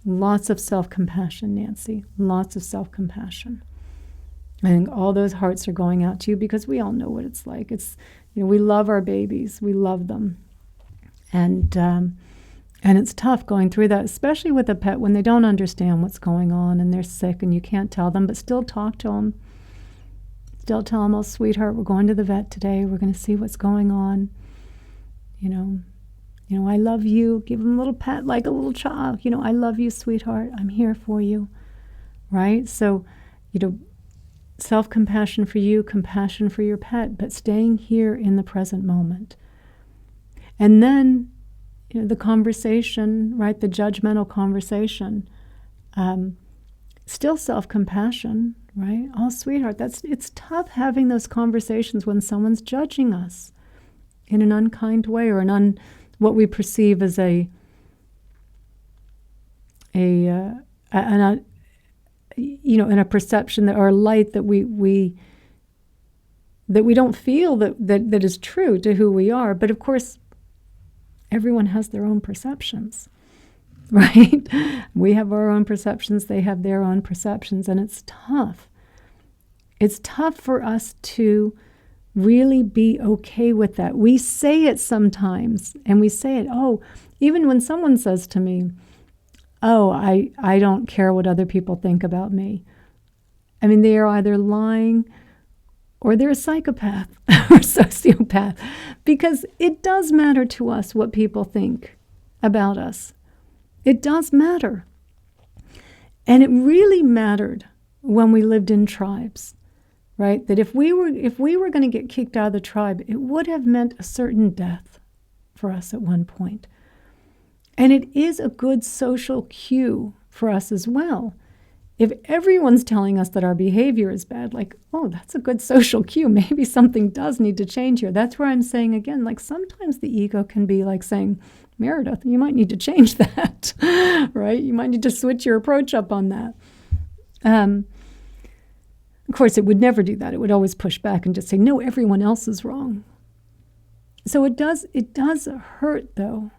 Lots of self-compassion, Nancy, lots of self-compassion. I think all those hearts are going out to you because we all know what it's like. It's, we love our babies, we love them. And it's tough going through that, especially with a pet when they don't understand what's going on and they're sick and you can't tell them, but still talk to them. Still tell them, oh, sweetheart, we're going to the vet today. We're going to see what's going on. I love you. Give them a little pet like a little child. I love you, sweetheart. I'm here for you, right? So, self-compassion for you, compassion for your pet, but staying here in the present moment. And then, the conversation, right, the judgmental conversation, still self-compassion, right? Oh, sweetheart, it's tough having those conversations when someone's judging us in an unkind way, or what we perceive as in a perception that, or a light that we that we don't feel that is true to who we are. But of course, everyone has their own perceptions, right? We have our own perceptions, they have their own perceptions, and it's tough. It's tough for us to really be okay with that. We say it sometimes, and we say it, even when someone says to me, I don't care what other people think about me. I mean, they are either lying or they're a psychopath or sociopath, because it does matter to us what people think about us. It does matter. And it really mattered when we lived in tribes, right? That if we were going to get kicked out of the tribe, it would have meant a certain death for us at one point. And it is a good social cue for us as well. If everyone's telling us that our behavior is bad, that's a good social cue. Maybe something does need to change here. That's where I'm saying again, sometimes the ego can be like saying, Meredith, you might need to change that, right? You might need to switch your approach up on that. Of course, it would never do that. It would always push back and just say, no, everyone else is wrong. So it does hurt, though,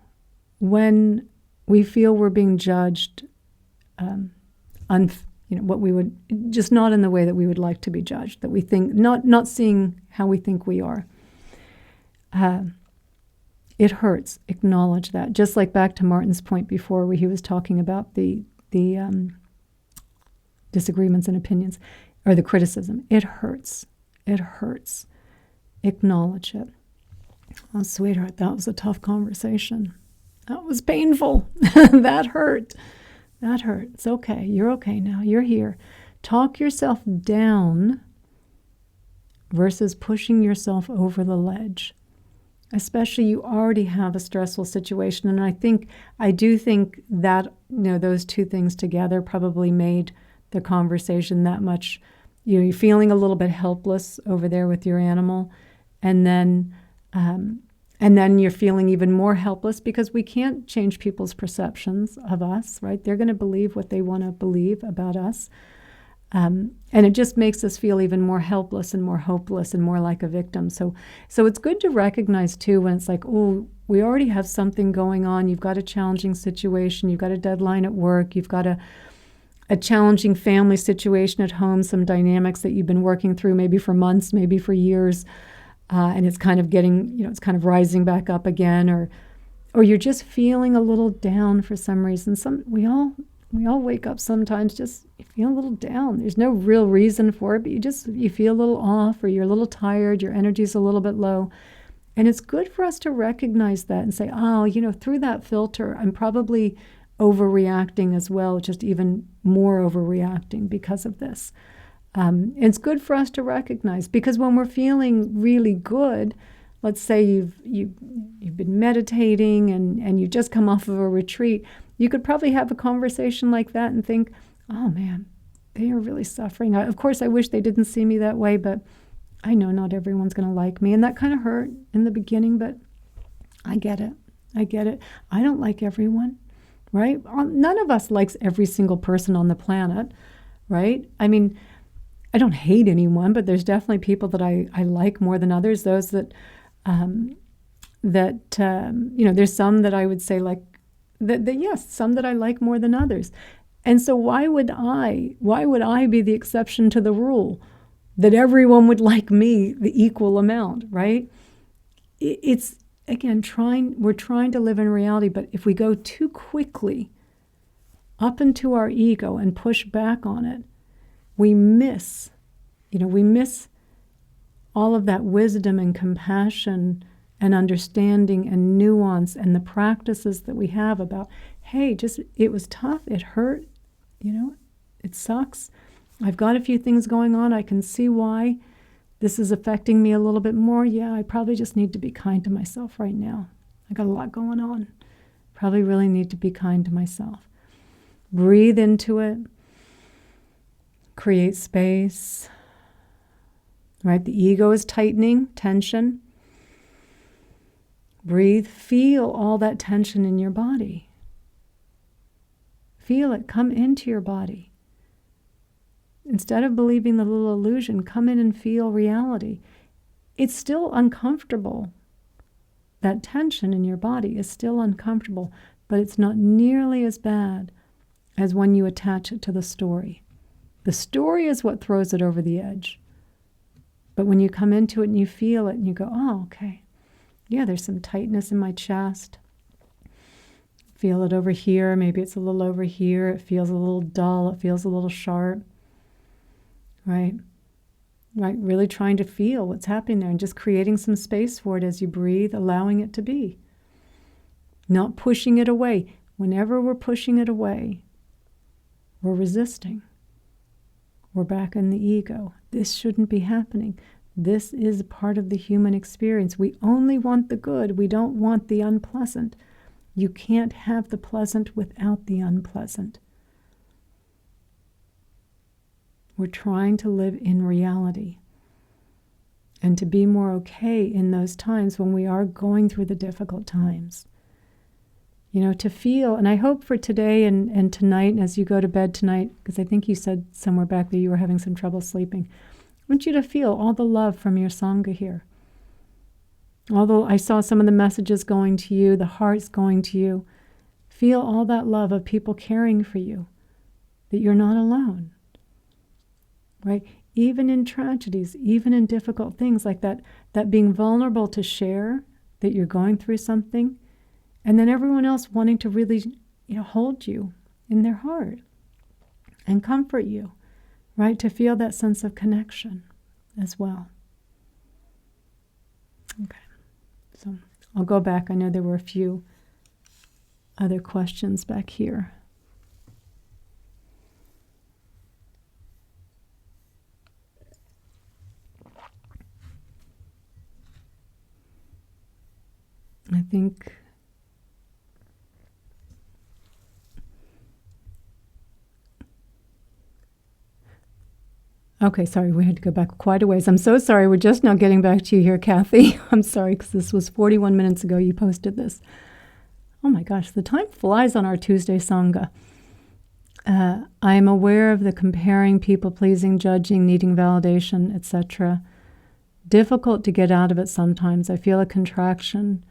when we feel we're being judged what we would, just not in the way that we would like to be judged, that we think, not seeing how we think we are. It hurts. Acknowledge that. Just like back to Martin's point before, where he was talking about the disagreements and opinions, or the criticism. It hurts. It hurts. Acknowledge it. Oh, sweetheart, that was a tough conversation. That was painful. That hurt. That hurt. It's okay. You're okay now. You're here. Talk yourself down versus pushing yourself over the ledge. Especially you already have a stressful situation. And I do think that, those two things together probably made the conversation that much, you're feeling a little bit helpless over there with your animal. And then you're feeling even more helpless because we can't change people's perceptions of us, right? They're going to believe what they want to believe about us. And it just makes us feel even more helpless and more hopeless and more like a victim. So it's good to recognize, too, when it's like, we already have something going on. You've got a challenging situation. You've got a deadline at work. You've got a challenging family situation at home, some dynamics that you've been working through maybe for months, maybe for years. And it's kind of getting, it's kind of rising back up again, or you're just feeling a little down for some reason. We all wake up sometimes just you feel a little down. There's no real reason for it, but you feel a little off, or you're a little tired, your energy's a little bit low. And it's good for us to recognize that and say, through that filter, I'm probably overreacting as well, just even more overreacting because of this. It's good for us to recognize, because when we're feeling really good, let's say you've been meditating and you just come off of a retreat, you could probably have a conversation like that and think, oh man, they are really suffering. Of course, I wish they didn't see me that way, but I know not everyone's going to like me. And that kind of hurt in the beginning, but I get it. I don't like everyone, right? None of us likes every single person on the planet, right? I mean, I don't hate anyone, but there's definitely people that I like more than others. Those that there's some that I would say yes, some that I like more than others. And so why would I be the exception to the rule that everyone would like me the equal amount, right? It's, again, we're trying to live in reality, but if we go too quickly up into our ego and push back on it, we miss all of that wisdom and compassion and understanding and nuance and the practices that we have about, hey, it was tough, it hurt, it sucks. I've got a few things going on. I can see why this is affecting me a little bit more. Yeah, I probably just need to be kind to myself right now. I got a lot going on. Probably really need to be kind to myself. Breathe into it. Create space, right? The ego is tightening, tension. Breathe, feel all that tension in your body. Feel it come into your body. Instead of believing the little illusion, come in and feel reality. it's still uncomfortable. That tension in your body is still uncomfortable, but it's not nearly as bad as when you attach it to the story. The story is what throws it over the edge. But when you come into it and you feel it and you go, oh, okay, yeah, there's some tightness in my chest. Feel it over here. Maybe it's a little over here. It feels a little dull. It feels a little sharp. Right? Right? Really trying to feel what's happening there and just creating some space for it as you breathe, allowing it to be. Not pushing it away. Whenever we're pushing it away, we're resisting. We're back in the ego. This shouldn't be happening. This is part of the human experience. We only want the good. We don't want the unpleasant. You can't have the pleasant without the unpleasant. We're trying to live in reality and to be more okay in those times when we are going through the difficult times. You know, to feel, and I hope for today and tonight, and as you go to bed tonight, because I think you said somewhere back there you were having some trouble sleeping, I want you to feel all the love from your Sangha here. Although I saw some of the messages going to you, the hearts going to you, feel all that love of people caring for you, that you're not alone, right? Even in tragedies, even in difficult things like that being vulnerable to share that you're going through something, and then everyone else wanting to really, hold you in their heart and comfort you, right? To feel that sense of connection as well. Okay. So I'll go back. I know there were a few other questions back here. I think okay, sorry, we had to go back quite a ways. I'm so sorry. We're just now getting back to you here, Kathy. I'm sorry, because this was 41 minutes ago you posted this. Oh my gosh, the time flies on our Tuesday Sangha. I am aware of the comparing, people-pleasing, judging, needing validation, etc. Difficult to get out of it sometimes. I feel a contraction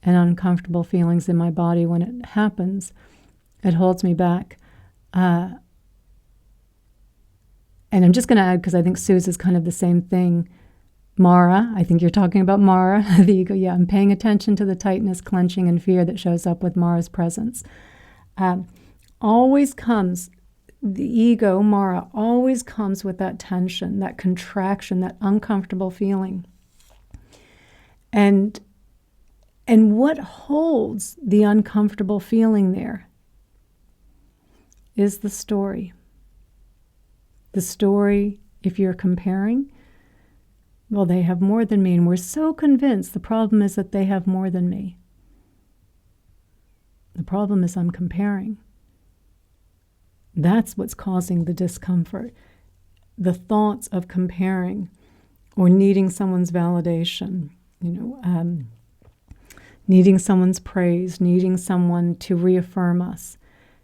and uncomfortable feelings in my body when it happens. It holds me back. And I'm just going to add, because I think Sue's is kind of the same thing. Mara, I think you're talking about Mara, the ego. Yeah, I'm paying attention to the tightness, clenching, and fear that shows up with Mara's presence. Always comes, the ego, Mara, always comes with that tension, that contraction, that uncomfortable feeling. And what holds the uncomfortable feeling there is the story. The story, if you're comparing, well, they have more than me, and we're so convinced the problem is that they have more than me. The problem is I'm comparing. That's what's causing the discomfort. The thoughts of comparing or needing someone's validation, needing someone's praise, needing someone to reaffirm us,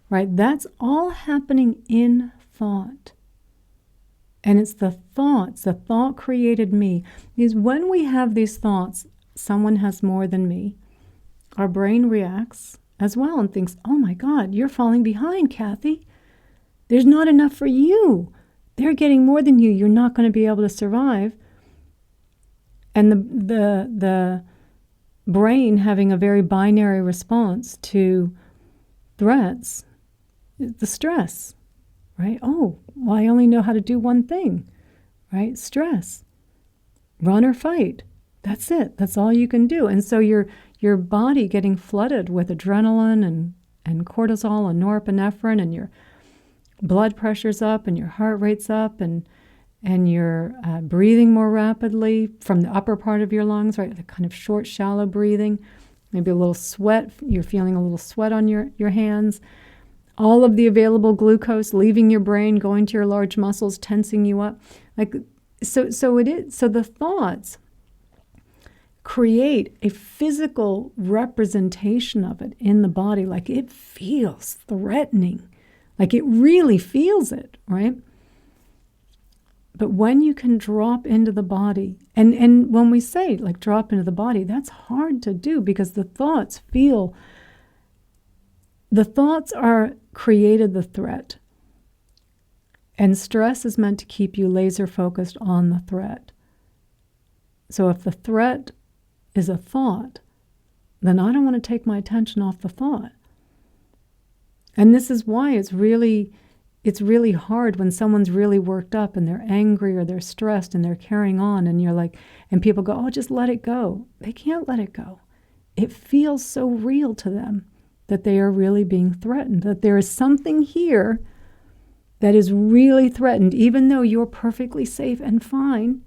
right? That's all happening in thought. And it's the thoughts, the thought created me. Is when we have these thoughts, someone has more than me, our brain reacts as well and thinks, oh my God, you're falling behind, Kathy. There's not enough for you. They're getting more than you. You're not going to be able to survive. And the brain having a very binary response to threats, the stress. Right? Oh, well, I only know how to do one thing, right? Stress. Run or fight. That's it. That's all you can do. And so your body getting flooded with adrenaline and cortisol and norepinephrine, and your blood pressure's up and your heart rate's up, and you're breathing more rapidly from the upper part of your lungs, right? The kind of short, shallow breathing. Maybe a little sweat. You're feeling a little sweat on your hands. All of the available glucose leaving your brain, going to your large muscles, tensing you up. So the thoughts create a physical representation of it in the body, like it feels threatening, like it really feels it, right? But when you can drop into the body, and when we say like drop into the body, that's hard to do because the thoughts are created the threat. And stress is meant to keep you laser focused on the threat. So if the threat is a thought, then I don't want to take my attention off the thought. And this is why it's really hard when someone's really worked up and they're angry or they're stressed and they're carrying on and you're like, and people go, oh, just let it go. They can't let it go. It feels so real to them that they are really being threatened, that there is something here that is really threatened, even though you're perfectly safe and fine.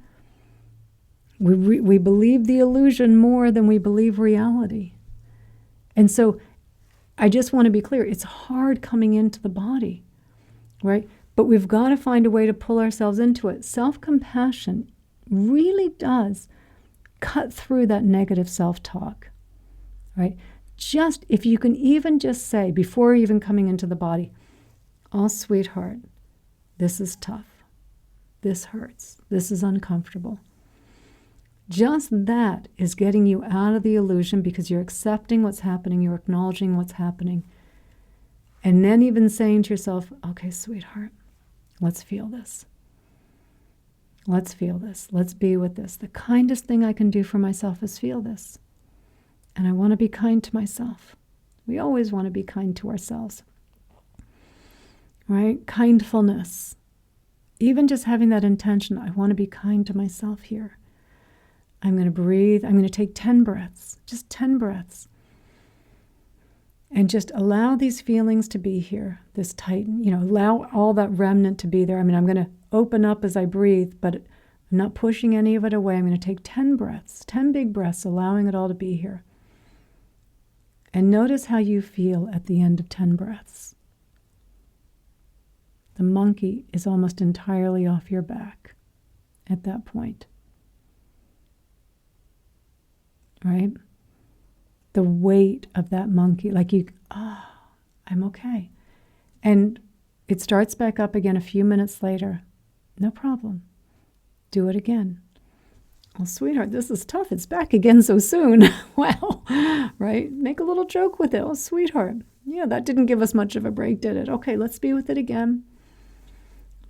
We believe the illusion more than we believe reality. And so I just want to be clear, it's hard coming into the body, right? But we've got to find a way to pull ourselves into it. Self-compassion really does cut through that negative self-talk, right? Just, if you can even just say, before even coming into the body, oh, sweetheart, this is tough. This hurts. This is uncomfortable. Just that is getting you out of the illusion because you're accepting what's happening, you're acknowledging what's happening. And then even saying to yourself, okay, sweetheart, let's feel this. Let's feel this. Let's be with this. The kindest thing I can do for myself is feel this. And I want to be kind to myself. We always want to be kind to ourselves. Right? Kindfulness. Even just having that intention, I want to be kind to myself here. I'm going to breathe. I'm going to take 10 breaths, just 10 breaths. And just allow these feelings to be here, this tighten, allow all that remnant to be there. I mean, I'm going to open up as I breathe, but I'm not pushing any of it away. I'm going to take 10 breaths, 10 big breaths, allowing it all to be here. And notice how you feel at the end of 10 breaths. The monkey is almost entirely off your back at that point. Right? The weight of that monkey, I'm okay. And it starts back up again a few minutes later. No problem. Do it again. Oh, sweetheart, this is tough. It's back again so soon. Well, right? Make a little joke with it. Oh, sweetheart. Yeah, that didn't give us much of a break, did it? Okay, let's be with it again.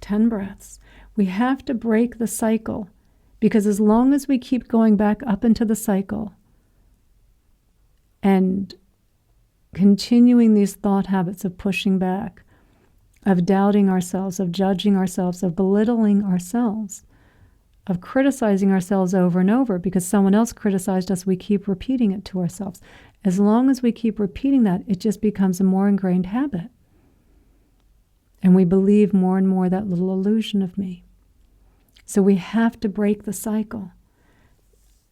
10 breaths. We have to break the cycle because as long as we keep going back up into the cycle and continuing these thought habits of pushing back, of doubting ourselves, of judging ourselves, of belittling ourselves, of criticizing ourselves over and over because someone else criticized us, we keep repeating it to ourselves. As long as we keep repeating that, it just becomes a more ingrained habit. And we believe more and more that little illusion of me. So we have to break the cycle.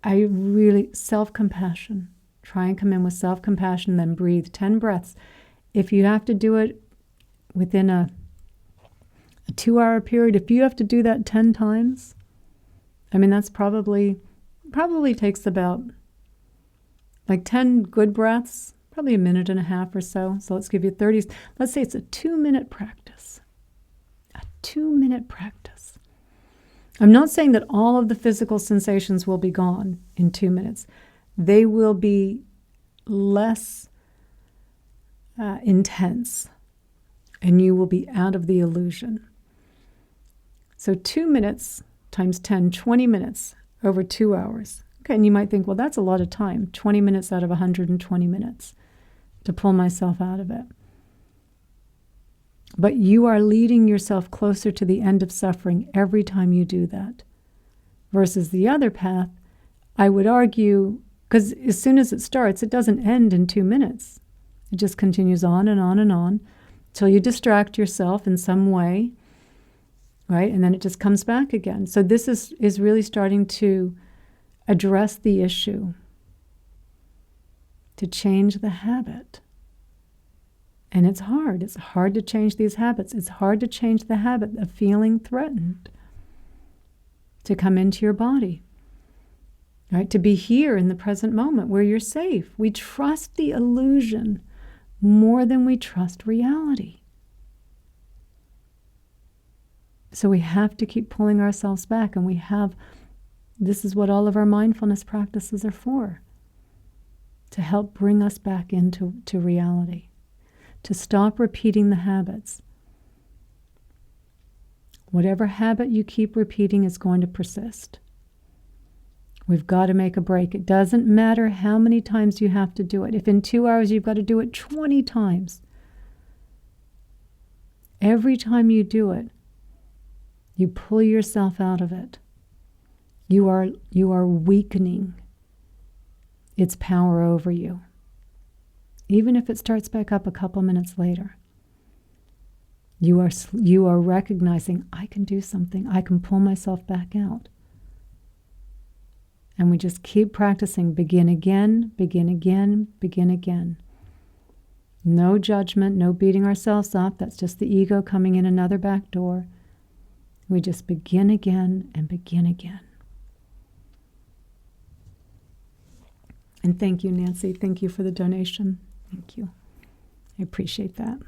Self-compassion. Try and come in with self-compassion, then breathe 10 breaths. If you have to do it within a 2-hour period, if you have to do that 10 times, I mean, that's probably takes about 10 good breaths, probably a minute and a half or so. So let's give you 30. Let's say it's a 2-minute practice. A 2-minute practice. I'm not saying that all of the physical sensations will be gone in 2 minutes. They will be less intense, and you will be out of the illusion. So 2 minutes times 10, 20 minutes over 2 hours. Okay, and you might think, well, that's a lot of time, 20 minutes out of 120 minutes to pull myself out of it. But you are leading yourself closer to the end of suffering every time you do that. Versus the other path, I would argue, because as soon as it starts, it doesn't end in 2 minutes. It just continues on and on and on until you distract yourself in some way, right? And then it just comes back again. So this is really starting to address the issue, to change the habit. And it's hard. It's hard to change these habits. It's hard to change the habit of feeling threatened to come into your body, right? To be here in the present moment where you're safe. We trust the illusion more than we trust reality. So we have to keep pulling ourselves back, and this is what all of our mindfulness practices are for, to help bring us back into reality, to stop repeating the habits. Whatever habit you keep repeating is going to persist. We've got to make a break. It doesn't matter how many times you have to do it. If in 2 hours you've got to do it 20 times, every time you do it, you pull yourself out of it. You are weakening its power over you, even if it starts back up a couple minutes later. You are recognizing, I can do something. I can pull myself back out. And we just keep practicing. Begin again, begin again, begin again. No judgment, no beating ourselves up. That's just the ego coming in another back door. We just begin again and begin again. And thank you, Nancy. Thank you for the donation. Thank you. I appreciate that.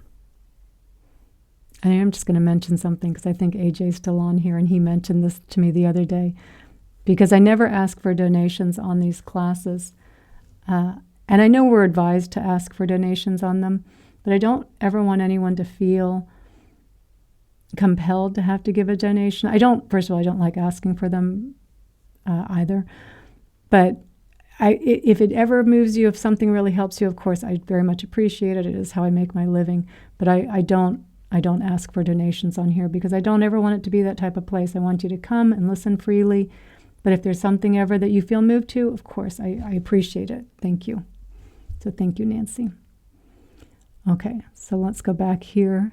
And I am just going to mention something because I think AJ's still on here, and he mentioned this to me the other day, because I never ask for donations on these classes. And I know we're advised to ask for donations on them, but I don't ever want anyone to feel compelled to have to give a donation. First of all, I don't like asking for them either. But if it ever moves you, if something really helps you, of course, I very much appreciate it. It is how I make my living. But I don't ask for donations on here because I don't ever want it to be that type of place. I want you to come and listen freely. But if there's something ever that you feel moved to, of course, I appreciate it. Thank you. So thank you, Nancy. Okay, so let's go back here.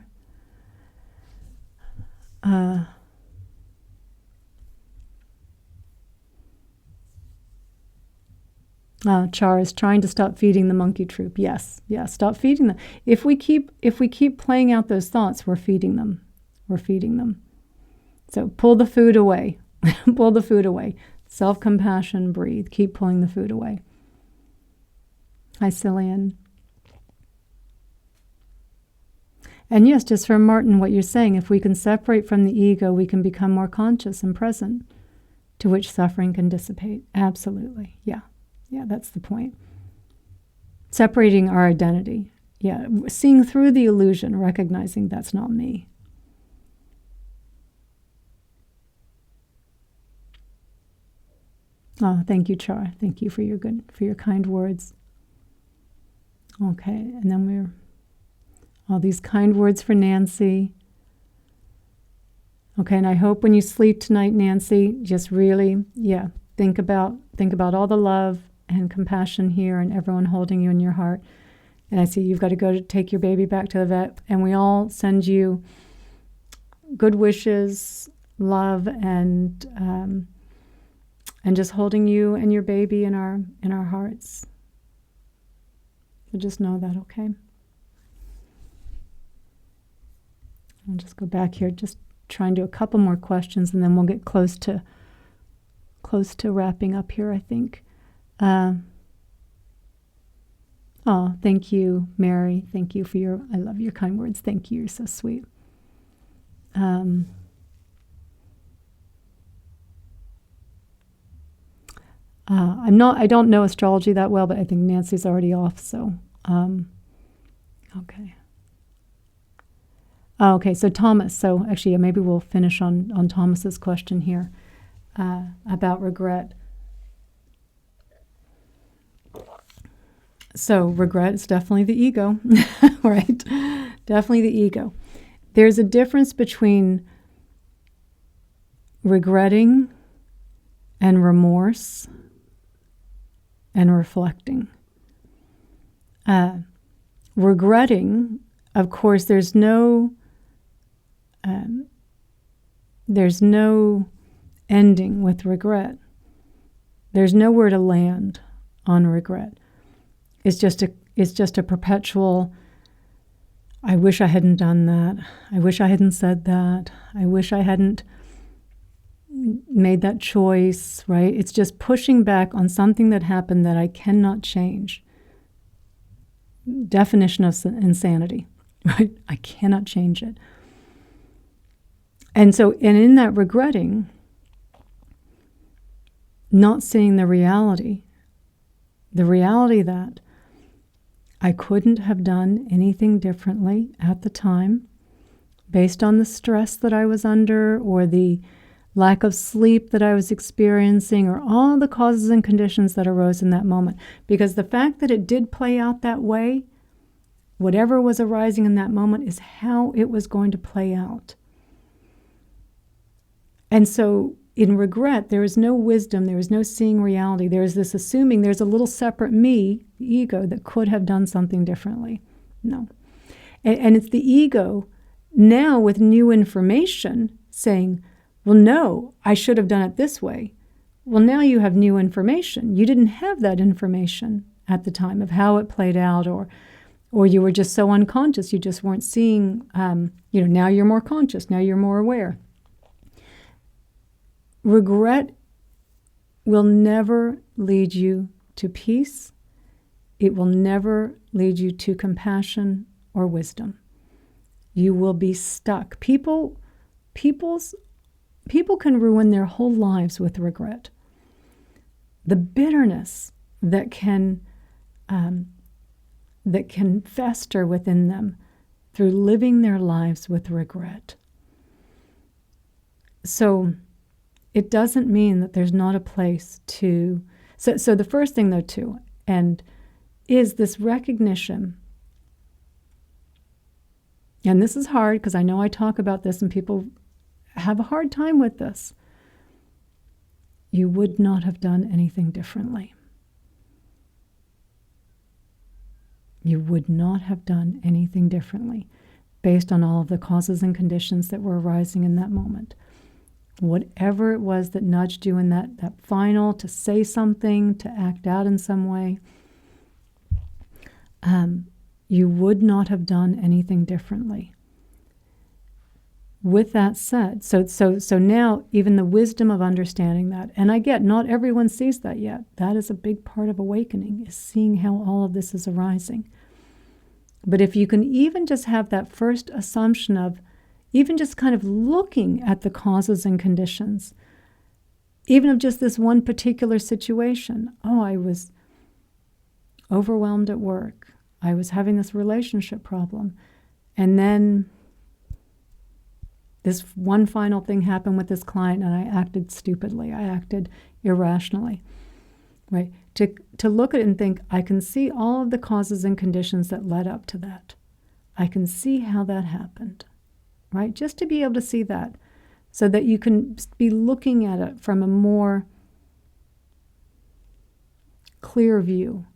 Char is trying to stop feeding the monkey troop. Yes, stop feeding them. If we keep playing out those thoughts, we're feeding them. We're feeding them. So pull the food away. Pull the food away. Self-compassion, breathe. Keep pulling the food away. Hi, Cillian. And yes, just from Martin, what you're saying, if we can separate from the ego, we can become more conscious and present, to which suffering can dissipate. Absolutely. Yeah, that's the point. Separating our identity. Yeah, seeing through the illusion, recognizing that's not me. Oh, thank you, Char. Thank you for your kind words. Okay, and then all these kind words for Nancy. Okay, and I hope when you sleep tonight, Nancy, just really, think about all the love and compassion here and everyone holding you in your heart. And I see you've got to go to take your baby back to the vet, and we all send you good wishes, love, and just holding you and your baby in our hearts. So just know that, okay? I'll just go back here, just try and do a couple more questions, and then we'll get close to wrapping up here, I think. Thank you, Mary. Thank you for I love your kind words. Thank you. You're so sweet. I don't know astrology that well, but I think Nancy's already off, so, okay. Okay, so Thomas, so actually maybe we'll finish on Thomas's question here about regret. So regret is definitely the ego, right? Definitely the ego. There's a difference between regretting and remorse and reflecting. Regretting, of course, there's no ending with regret. There's nowhere to land on regret. It's just a perpetual, I wish I hadn't done that. I wish I hadn't said that. I wish I hadn't made that choice, right? It's just pushing back on something that happened that I cannot change. Definition of insanity, right? I cannot change it. And in that regretting, not seeing the reality that I couldn't have done anything differently at the time based on the stress that I was under or the lack of sleep that I was experiencing or all the causes and conditions that arose in that moment. Because the fact that it did play out that way, whatever was arising in that moment is how it was going to play out. And so in regret, there is no wisdom, there is no seeing reality. There is this assuming there's a little separate me, the ego, that could have done something differently. No. And it's the ego now with new information saying, well, no, I should have done it this way. Well, now you have new information. You didn't have that information at the time of how it played out, or you were just so unconscious, you just weren't seeing, now you're more conscious, now you're more aware. Regret will never lead you to peace. It will never lead you to compassion or wisdom. You will be stuck. People can ruin their whole lives with regret. The bitterness that can fester within them through living their lives with regret. So it doesn't mean that there's not a place to... So the first thing, though, too, and is this recognition, and this is hard because I know I talk about this and people have a hard time with this. You would not have done anything differently. You would not have done anything differently based on all of the causes and conditions that were arising in that moment. Whatever it was that nudged you in that final to say something, to act out in some way, you would not have done anything differently. With that said, so now even the wisdom of understanding that, and I get not everyone sees that yet. That is a big part of awakening, is seeing how all of this is arising. But if you can even just have that first assumption of even just kind of looking at the causes and conditions, even of just this one particular situation. Oh, I was overwhelmed at work. I was having this relationship problem. And then this one final thing happened with this client and I acted stupidly. I acted irrationally, right? To look at it and think, I can see all of the causes and conditions that led up to that. I can see how that happened, right? Just to be able to see that so that you can be looking at it from a more clear view,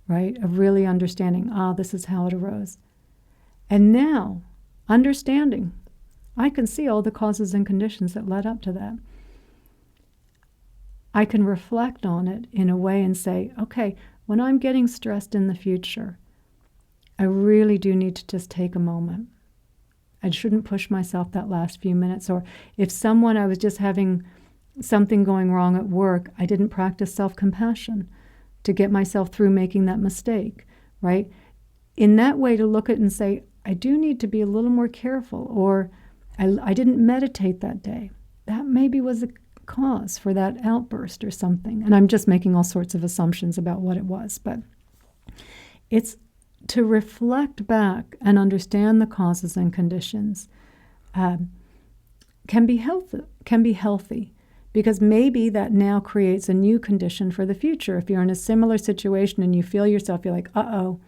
right? Of really understanding, this is how it arose. And now, understanding, I can see all the causes and conditions that led up to that. I can reflect on it in a way and say, okay, when I'm getting stressed in the future, I really do need to just take a moment. I shouldn't push myself that last few minutes. Or if I was just having something going wrong at work, I didn't practice self-compassion to get myself through making that mistake, right? In that way, to look at it and say, I do need to be a little more careful, or I didn't meditate that day. That maybe was a cause for that outburst or something. And I'm just making all sorts of assumptions about what it was, but it's to reflect back and understand the causes and conditions can be healthy, because maybe that now creates a new condition for the future. If you're in a similar situation and you feel yourself, you're like, and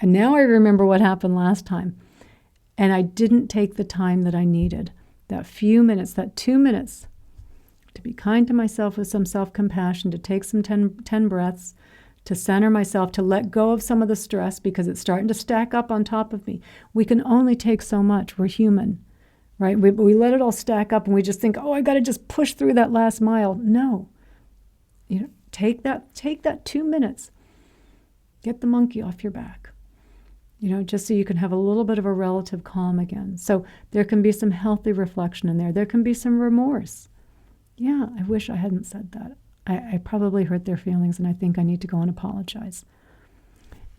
now I remember what happened last time. And I didn't take the time that I needed, that few minutes, that 2 minutes, to be kind to myself with some self-compassion, to take some 10 breaths, to center myself, to let go of some of the stress because it's starting to stack up on top of me. We can only take so much. We're human, right? We let it all stack up and we just think, I got to just push through that last mile. No. Take that 2 minutes. Get the monkey off your back. Just so you can have a little bit of a relative calm again. So there can be some healthy reflection in there. There can be some remorse. Yeah, I wish I hadn't said that. I probably hurt their feelings and I think I need to go and apologize.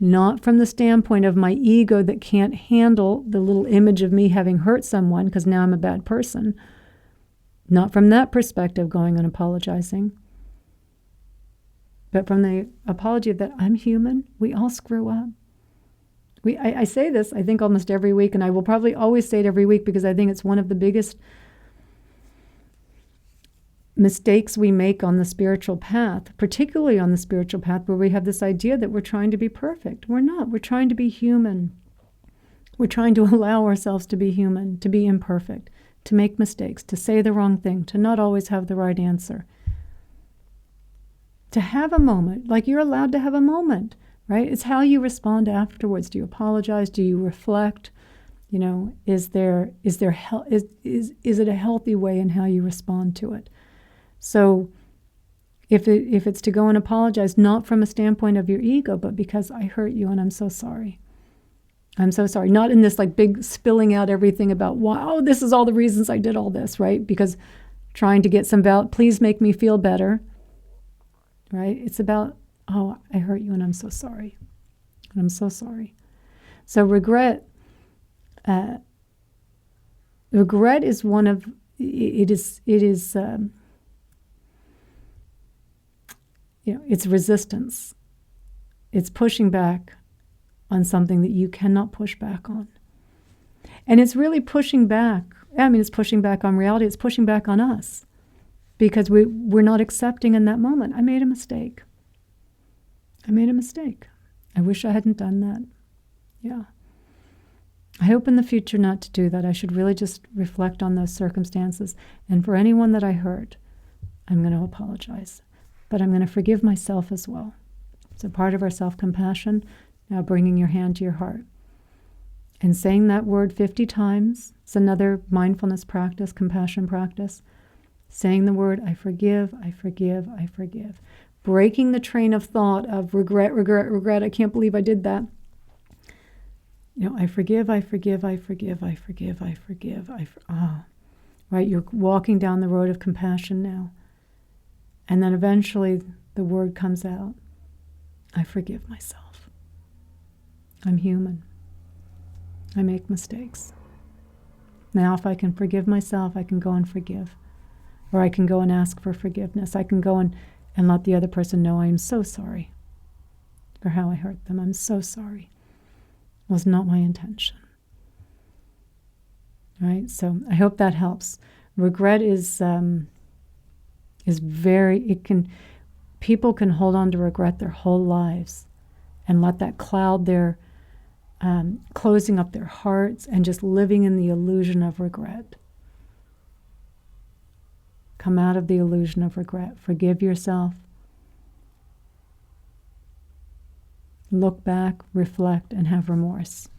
not from the standpoint of my ego that can't handle the little image of me having hurt someone because now I'm a bad person. Not from that perspective going and apologizing, but from the apology that I'm human. We all screw up. I say this, I think, almost every week, and I will probably always say it every week because I think it's one of the biggest mistakes we make on the spiritual path, particularly on the spiritual path where we have this idea that we're trying to be perfect. We're not. We're trying to be human. We're trying to allow ourselves to be human, to be imperfect, to make mistakes, to say the wrong thing, to not always have the right answer. To have a moment, like you're allowed to have a moment. Right? It's how you respond afterwards. Do you apologize? Do you reflect? You know, is it a healthy way in how you respond to it? So if it's to go and apologize, not from a standpoint of your ego, but because I hurt you and I'm so sorry. I'm so sorry. Not in this like big spilling out everything about, wow, this is all the reasons I did all this, right? Because trying to get some please make me feel better, right? It's about, oh, I hurt you and I'm so sorry. And I'm so sorry. So regret is one of, it's resistance. It's pushing back on something that you cannot push back on. And it's really pushing back. It's pushing back on reality. It's pushing back on us because we're not accepting in that moment. I made a mistake. I wish I hadn't done that. Yeah. I hope in the future not to do that. I should really just reflect on those circumstances. And for anyone that I hurt, I'm going to apologize. But I'm going to forgive myself as well. So part of our self-compassion, now bringing your hand to your heart. And saying that word 50 times. It's another mindfulness practice, compassion practice. Saying the word, I forgive, I forgive, I forgive. Breaking the train of thought of regret, I can't believe I did that. I forgive, I forgive, I forgive, I forgive, I forgive. Right, you're walking down the road of compassion now. And then eventually the word comes out, I forgive myself. I'm human. I make mistakes. Now if I can forgive myself, I can go and forgive. Or I can go and ask for forgiveness. I can go and let the other person know I am so sorry for how I hurt them. I'm so sorry. It was not my intention. Right? So I hope that helps. Regret is people can hold on to regret their whole lives and let that cloud their, closing up their hearts and just living in the illusion of regret. Come out of the illusion of regret. Forgive yourself. Look back, reflect, and have remorse.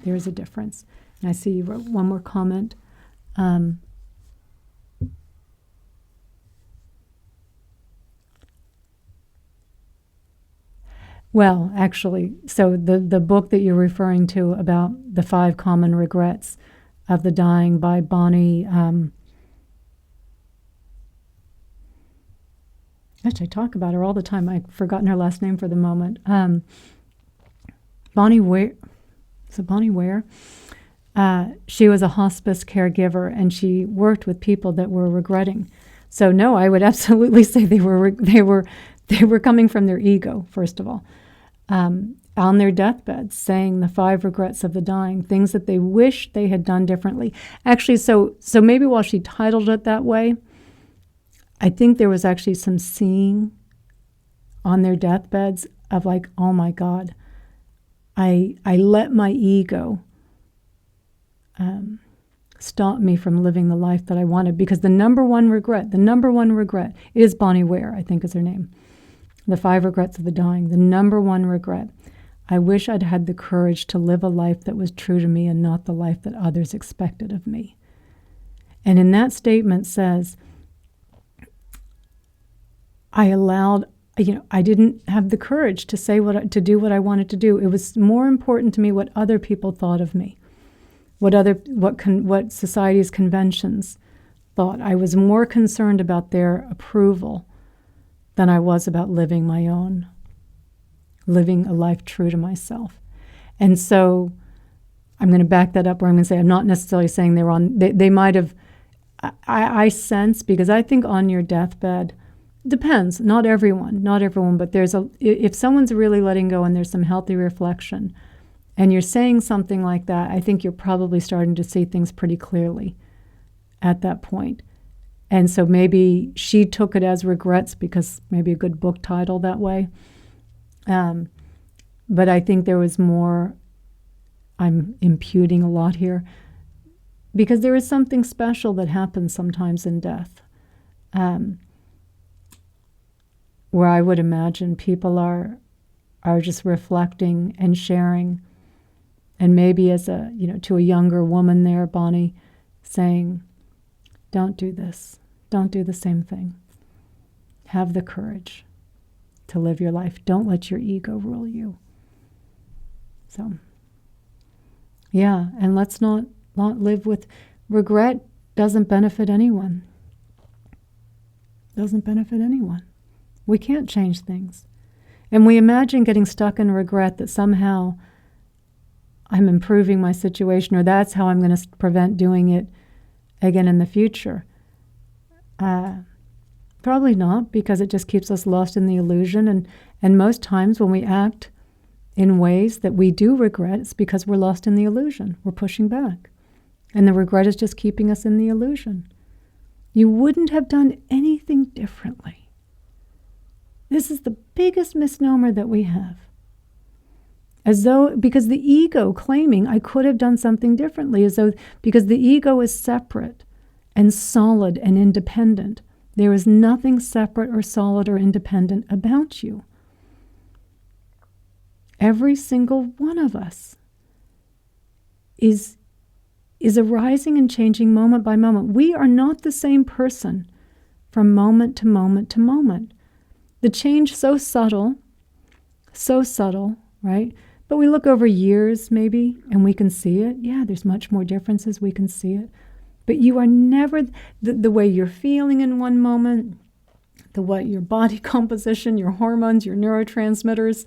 There's a difference. And I see you wrote one more comment. Well, actually, so the book that you're referring to about the 5 common regrets of the dying by Bonnie... Actually, I talk about her all the time. I've forgotten her last name for the moment. Bonnie Ware. Is it Bonnie Ware? She was a hospice caregiver, and she worked with people that were regretting. So no, I would absolutely say they were coming from their ego, first of all, on their deathbeds, saying the 5 regrets of the dying, things that they wish they had done differently. Actually, so maybe while she titled it that way, I think there was actually some seeing on their deathbeds of like, oh my God, I let my ego stop me from living the life that I wanted. Because the number one regret is Bonnie Ware, I think is her name. The 5 regrets of the dying. The number one regret. I wish I'd had the courage to live a life that was true to me and not the life that others expected of me. And in that statement says, I didn't have the courage to say to do what I wanted to do. It was more important to me what other people thought of me, what society's conventions thought. I was more concerned about their approval than I was about living my own living a life true to myself. And so I'm going to back that up where I'm going to say, I'm not necessarily saying they're on, they might have, I sense, because I think on your deathbed, depends, not everyone, but if someone's really letting go and there's some healthy reflection, and you're saying something like that, I think you're probably starting to see things pretty clearly at that point. And so maybe she took it as regrets, because maybe a good book title that way. But I think there was more, I'm imputing a lot here, because there is something special that happens sometimes in death, where I would imagine people are just reflecting and sharing. And maybe as to a younger woman there, Bonnie, saying, don't do this. Don't do the same thing. Have the courage to live your life. Don't let your ego rule you. So, yeah, and let's not live with regret. Doesn't benefit anyone. Doesn't benefit anyone. We can't change things. And we imagine getting stuck in regret, that somehow I'm improving my situation, or that's how I'm going to prevent doing it again in the future. Probably not, because it just keeps us lost in the illusion. And most times when we act in ways that we do regret, it's because we're lost in the illusion. We're pushing back. And the regret is just keeping us in the illusion. You wouldn't have done anything differently. This is the biggest misnomer that we have. Because the ego claiming I could have done something differently, because the ego is separate and solid and independent. There is nothing separate or solid or independent about you. Every single one of us is arising and changing moment by moment. We are not the same person from moment to moment to moment. The change so subtle, right? But we look over years maybe and we can see it. Yeah, there's much more differences. We can see it. But you are never, the way you're feeling in one moment, your body composition, your hormones, your neurotransmitters,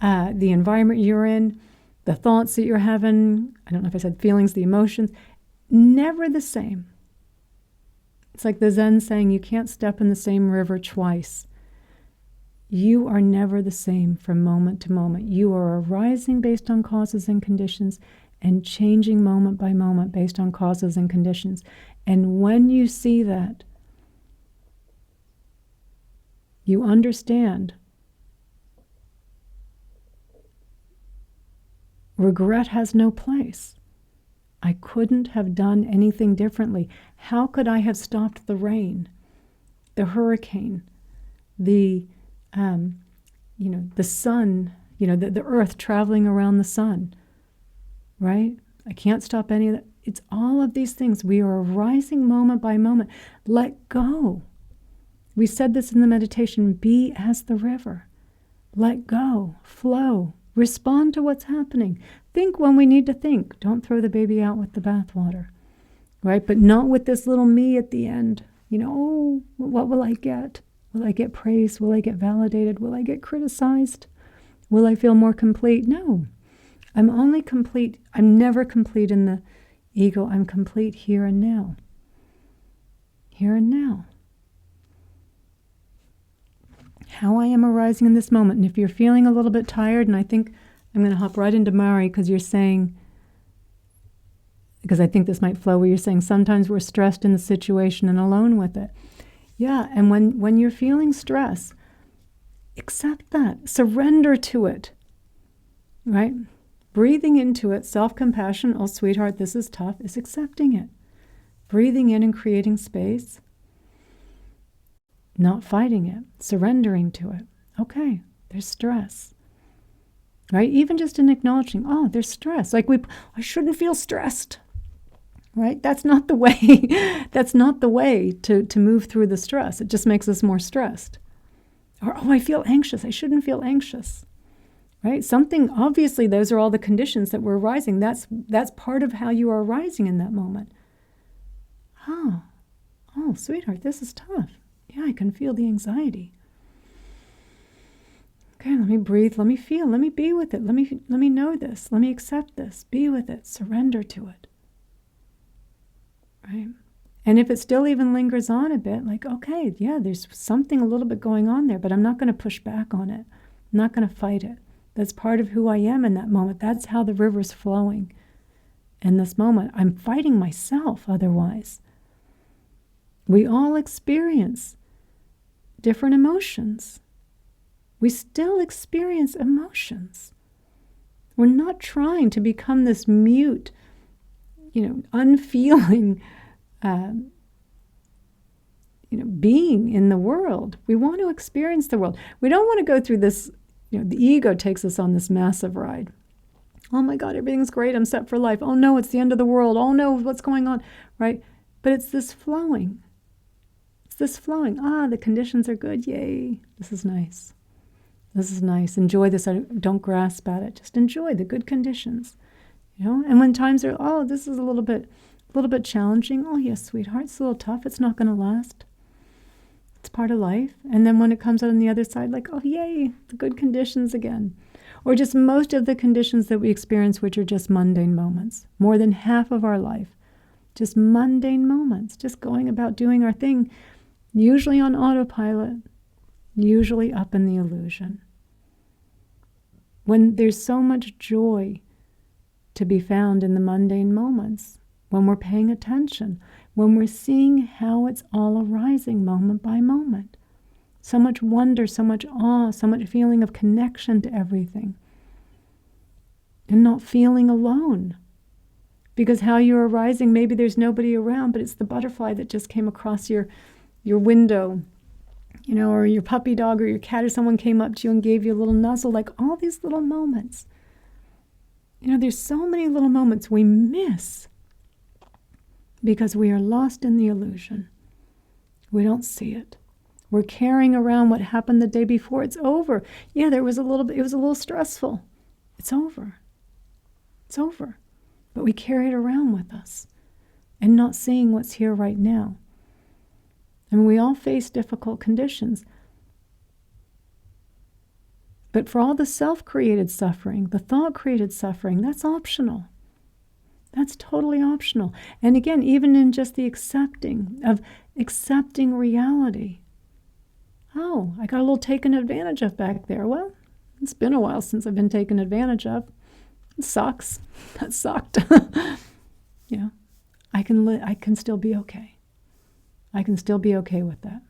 the environment you're in, the thoughts that you're having, I don't know if I said feelings, the emotions, never the same. It's like the Zen saying, you can't step in the same river twice. You are never the same from moment to moment. You are arising based on causes and conditions and changing moment by moment based on causes and conditions. And when you see that, you understand regret has no place. I couldn't have done anything differently. How could I have stopped the rain, the hurricane, the sun, the earth traveling around the sun, right? I can't stop any of that. It's all of these things. We are arising moment by moment. Let go. We said this in the meditation, be as the river. Let go, flow, respond to what's happening. Think when we need to think. Don't throw the baby out with the bathwater, right? But not with this little me at the end. Oh, what will I get? Will I get praised? Will I get validated? Will I get criticized? Will I feel more complete? No. I'm only complete. I'm never complete in the ego. I'm complete here and now. Here and now. How I am arising in this moment. And if you're feeling a little bit tired, and I think I'm going to hop right into Mari, because you're saying, because I think this might flow, where you're saying sometimes we're stressed in the situation and alone with it. Yeah, and when you're feeling stress, accept that. Surrender to it, right? Breathing into it, self-compassion, oh, sweetheart, this is tough, is accepting it. Breathing in and creating space, not fighting it, surrendering to it. Okay, there's stress, right? Even just in acknowledging, oh, there's stress. Like I shouldn't feel stressed. Right? That's not the way. That's not the way to move through the stress. It just makes us more stressed. Or, oh, I feel anxious. I shouldn't feel anxious. Right? Something, obviously, those are all the conditions that we're arising. That's part of how you are arising in that moment. Oh, sweetheart, this is tough. Yeah, I can feel the anxiety. Okay, let me breathe, let me feel, let me be with it, let me know this, let me accept this, be with it, surrender to it. Right? And if it still even lingers on a bit, like, okay, yeah, there's something a little bit going on there, but I'm not going to push back on it. I'm not going to fight it. That's part of who I am in that moment. That's how the river's flowing in this moment. I'm fighting myself otherwise. We all experience different emotions. We still experience emotions. We're not trying to become this mute, unfeeling, being in the world. We want to experience the world. We don't want to go through this, the ego takes us on this massive ride. Oh my God, everything's great. I'm set for life. Oh no, it's the end of the world. Oh no, what's going on, right? But it's this flowing. It's this flowing. The conditions are good. Yay. This is nice. This is nice. Enjoy this. Don't grasp at it. Just enjoy the good conditions, And when times are, this is a little bit challenging. Oh yes, sweetheart, it's a little tough. It's not going to last. It's part of life. And then when it comes out on the other side, like, oh yay, the good conditions again. Or just most of the conditions that we experience, which are just mundane moments. More than half of our life. Just mundane moments. Just going about doing our thing. Usually on autopilot. Usually up in the illusion. When there's so much joy to be found in the mundane moments. When we're paying attention. When we're seeing how it's all arising moment by moment. So much wonder, so much awe, so much feeling of connection to everything. And not feeling alone. Because how you're arising, maybe there's nobody around, but it's the butterfly that just came across your window, or your puppy dog or your cat or someone came up to you and gave you a little nuzzle, like all these little moments. There's so many little moments we miss because we are lost in the illusion. We don't see it. We're carrying around what happened the day before. It's over. Yeah, it was a little stressful. It's over. It's over. But we carry it around with us and not seeing what's here right now. We all face difficult conditions. But for all the self-created suffering, the thought-created suffering, that's optional. That's totally optional. And again, even in just the accepting reality. Oh, I got a little taken advantage of back there. Well, it's been a while since I've been taken advantage of. It sucks. That sucked. I can still be okay. I can still be okay with that.